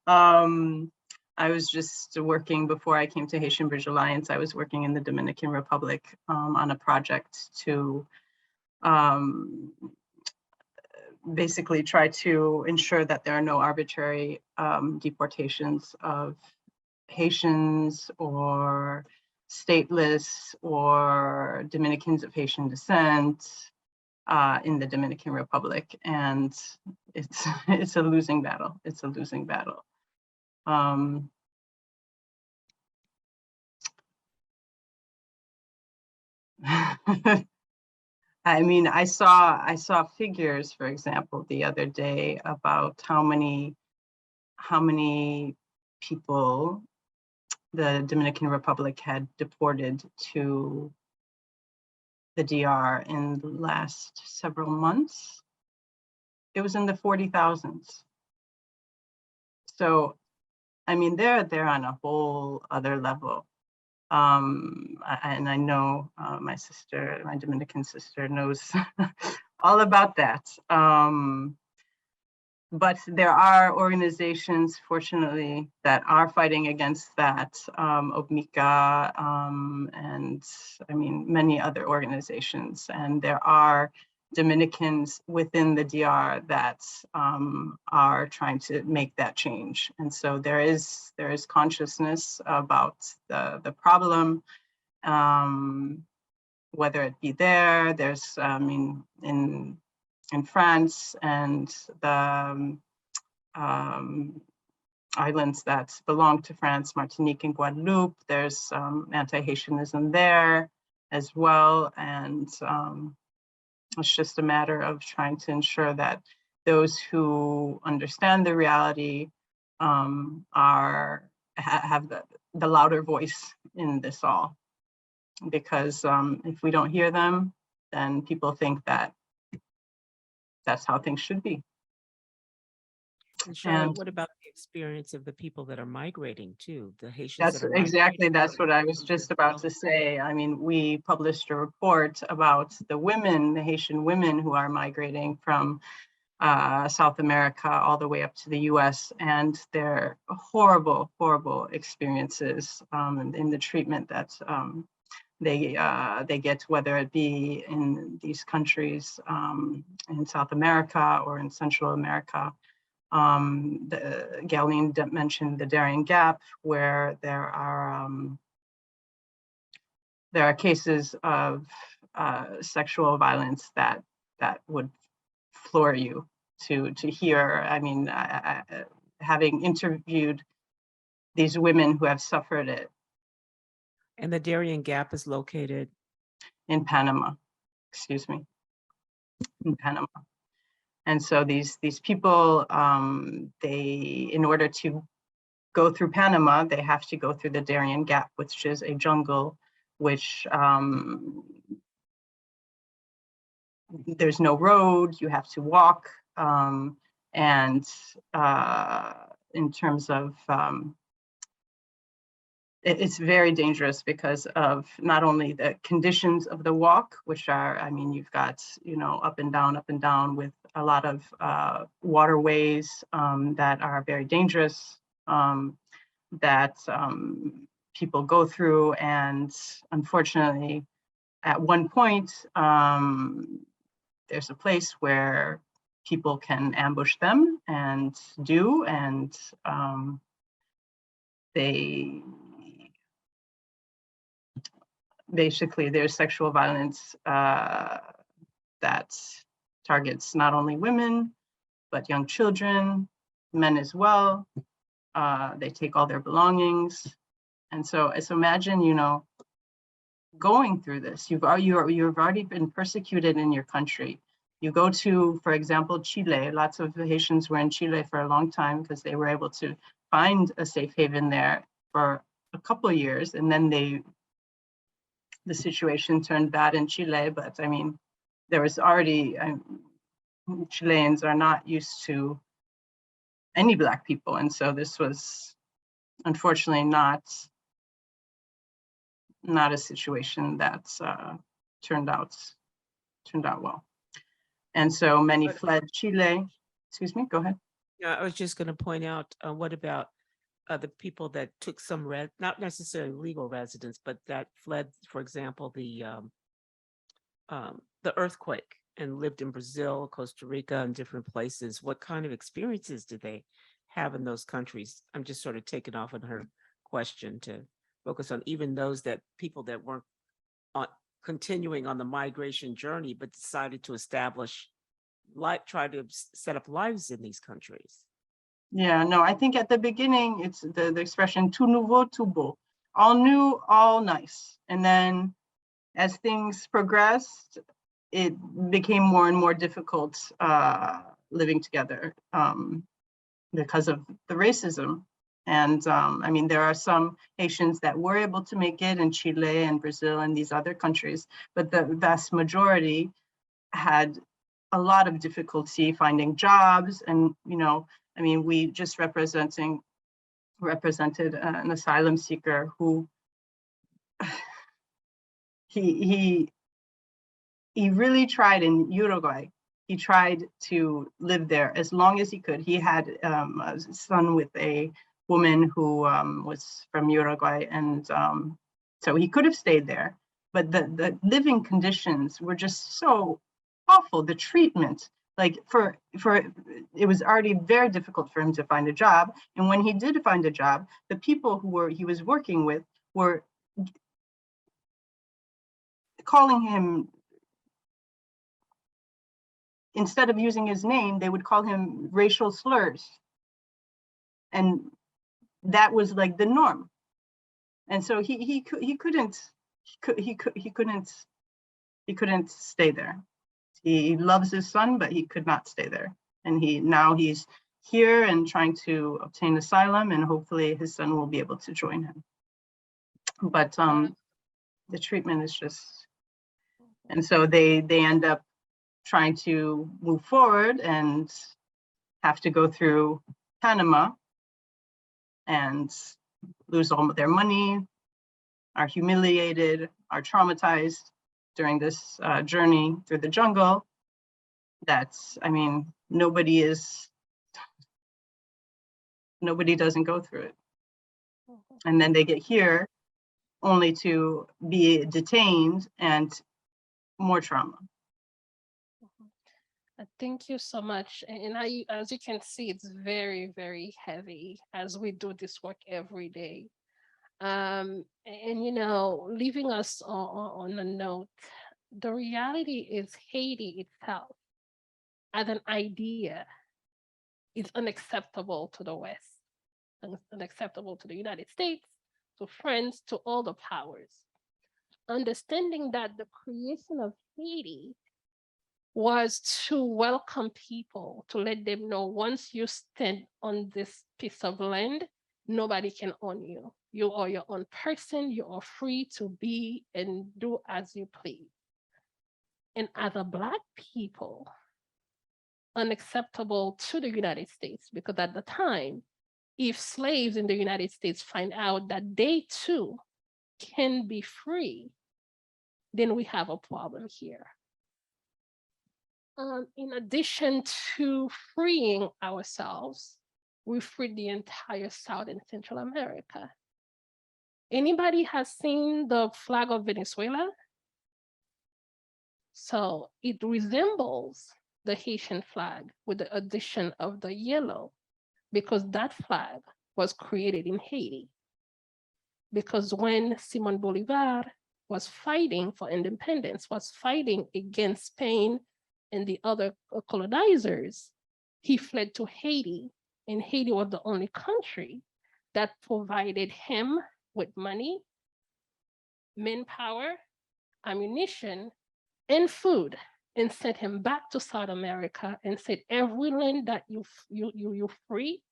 I was just working, before I came to Haitian Bridge Alliance, I was working in the Dominican Republic on a project to basically try to ensure that there are no arbitrary deportations of Haitians or stateless or Dominicans of Haitian descent in the Dominican Republic. And it's a losing battle. It's a losing battle. I mean, I saw figures, for example, the other day about how many people the Dominican Republic had deported to the DR in the last several months. It was in the 40,000s. So, I mean, they're on a whole other level. And I know my Dominican sister knows all about that. But there are organizations, fortunately, that are fighting against that, OBMICA, and I mean, many other organizations. And there are Dominicans within the DR that are trying to make that change. And so there is consciousness about the problem, whether it be there's, I mean, in France and the islands that belong to France, Martinique and Guadeloupe, there's anti-Haitianism there as well. And it's just a matter of trying to ensure that those who understand the reality have the louder voice in this all. Because if we don't hear them, then people think that that's how things should be. And Charlotte, And what about the experience of the people that are migrating too, the Haitians that's that are exactly, migrating? that's what I was just about to say. I mean, we published a report about the women, the Haitian women who are migrating from South America all the way up to the US, and their horrible, horrible experiences in the treatment that they get, whether it be in these countries in South America or in Central America. Galene mentioned the Darien Gap, where there are cases of sexual violence that would floor you to hear. I mean, having interviewed these women who have suffered it And the Darien Gap is located in Panama, in Panama. And so these people, they, in order to go through Panama, they have to go through the Darien Gap, which is a jungle, which there's no road, you have to walk. And in terms of, it's very dangerous because of not only the conditions of the walk, which are, I mean, you've got, you know, up and down with a lot of waterways that are very dangerous, that people go through. And unfortunately, at one point, there's a place where people can ambush them and they basically, there's sexual violence that targets not only women, but young children, men as well. They take all their belongings. And so imagine, you know, going through this. You've already been persecuted in your country. You go to, for example, Chile. Lots of Haitians were in Chile for a long time because they were able to find a safe haven there for a couple of years, and then the situation turned bad in Chile. But I mean, there was already, Chileans are not used to any Black people. And so this was unfortunately not a situation that turned out well. And so many fled Chile. Excuse me, go ahead. Yeah, I was just going to point out, what about the people that took some not necessarily legal residence, but that fled, for example, the earthquake and lived in Brazil, Costa Rica, and different places? What kind of experiences did they have in those countries? I'm just sort of taking off on her question to focus on even those people that weren't continuing on the migration journey, but decided to try to set up lives in these countries. Yeah, no, I think at the beginning, it's the expression tout nouveau, tout beau, all new, all nice. And then as things progressed, it became more and more difficult living together because of the racism. And I mean, there are some Haitians that were able to make it in Chile and Brazil and these other countries, but the vast majority had a lot of difficulty finding jobs. And, you know, I mean, we just represented an asylum seeker who he really tried in Uruguay. He tried to live there as long as he could. He had a son with a woman who was from Uruguay, and so he could have stayed there. But the living conditions were just so awful. The treatment, like it was already very difficult for him to find a job. And when he did find a job, the people he was working with were calling him, instead of using his name, they would call him racial slurs. And that was like the norm. And so he couldn't stay there. He loves his son, but he could not stay there. And now he's here and trying to obtain asylum, and hopefully his son will be able to join him. But the treatment is just, and so they end up trying to move forward, and have to go through Panama and lose all of their money, are humiliated, are traumatized during this journey through the jungle. That's, I mean, nobody doesn't go through it. And then they get here only to be detained and more trauma. Thank you so much. And as you can see, it's very, very heavy as we do this work every day. And you know, leaving us on a note, the reality is Haiti itself as an idea is unacceptable to the West, unacceptable to the United States, to France, to all the powers. Understanding that the creation of Haiti was to welcome people, to let them know once you stand on this piece of land, nobody can own you. You are your own person. You are free to be and do as you please. And as a Black people, unacceptable to the United States, because at the time, if slaves in the United States find out that they too can be free, then we have a problem here. In addition to freeing ourselves, we freed the entire South and Central America. Anybody has seen the flag of Venezuela? So it resembles the Haitian flag with the addition of the yellow, because that flag was created in Haiti. Because when Simon Bolivar was fighting for independence, was fighting against Spain and the other colonizers, he fled to Haiti, and Haiti was the only country that provided him with money, manpower, ammunition, and food, and sent him back to South America and said, every land that you free,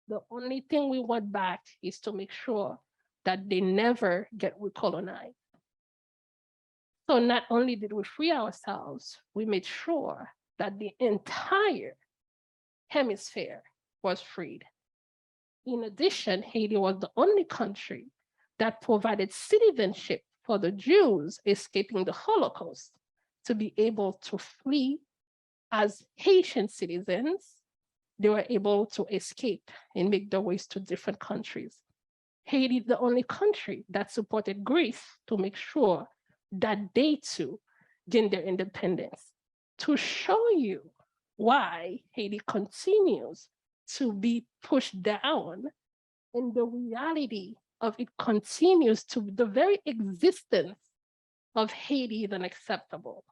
the only thing we want back is to make sure that they never get recolonized. So not only did we free ourselves, we made sure that the entire hemisphere was freed. In addition, Haiti was the only country that provided citizenship for the Jews escaping the Holocaust to be able to flee as Haitian citizens. They were able to escape and make their ways to different countries. Haiti is the only country that supported Greece to make sure that they too gained their independence. To show you why Haiti continues to be pushed down, and the reality of it continues to the very existence of Haiti is unacceptable.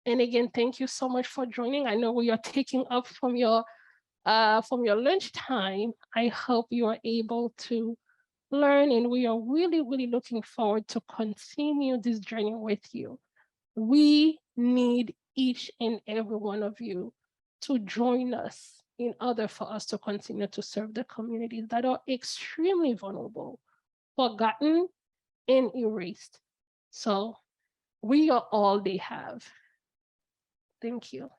And again, thank you so much for joining. I know we are taking up from your lunch time. I hope you are able to learn, and we are really, really looking forward to continue this journey with you. We need each and every one of you to join us in order for us to continue to serve the communities that are extremely vulnerable, forgotten, and erased. So we are all they have. Thank you.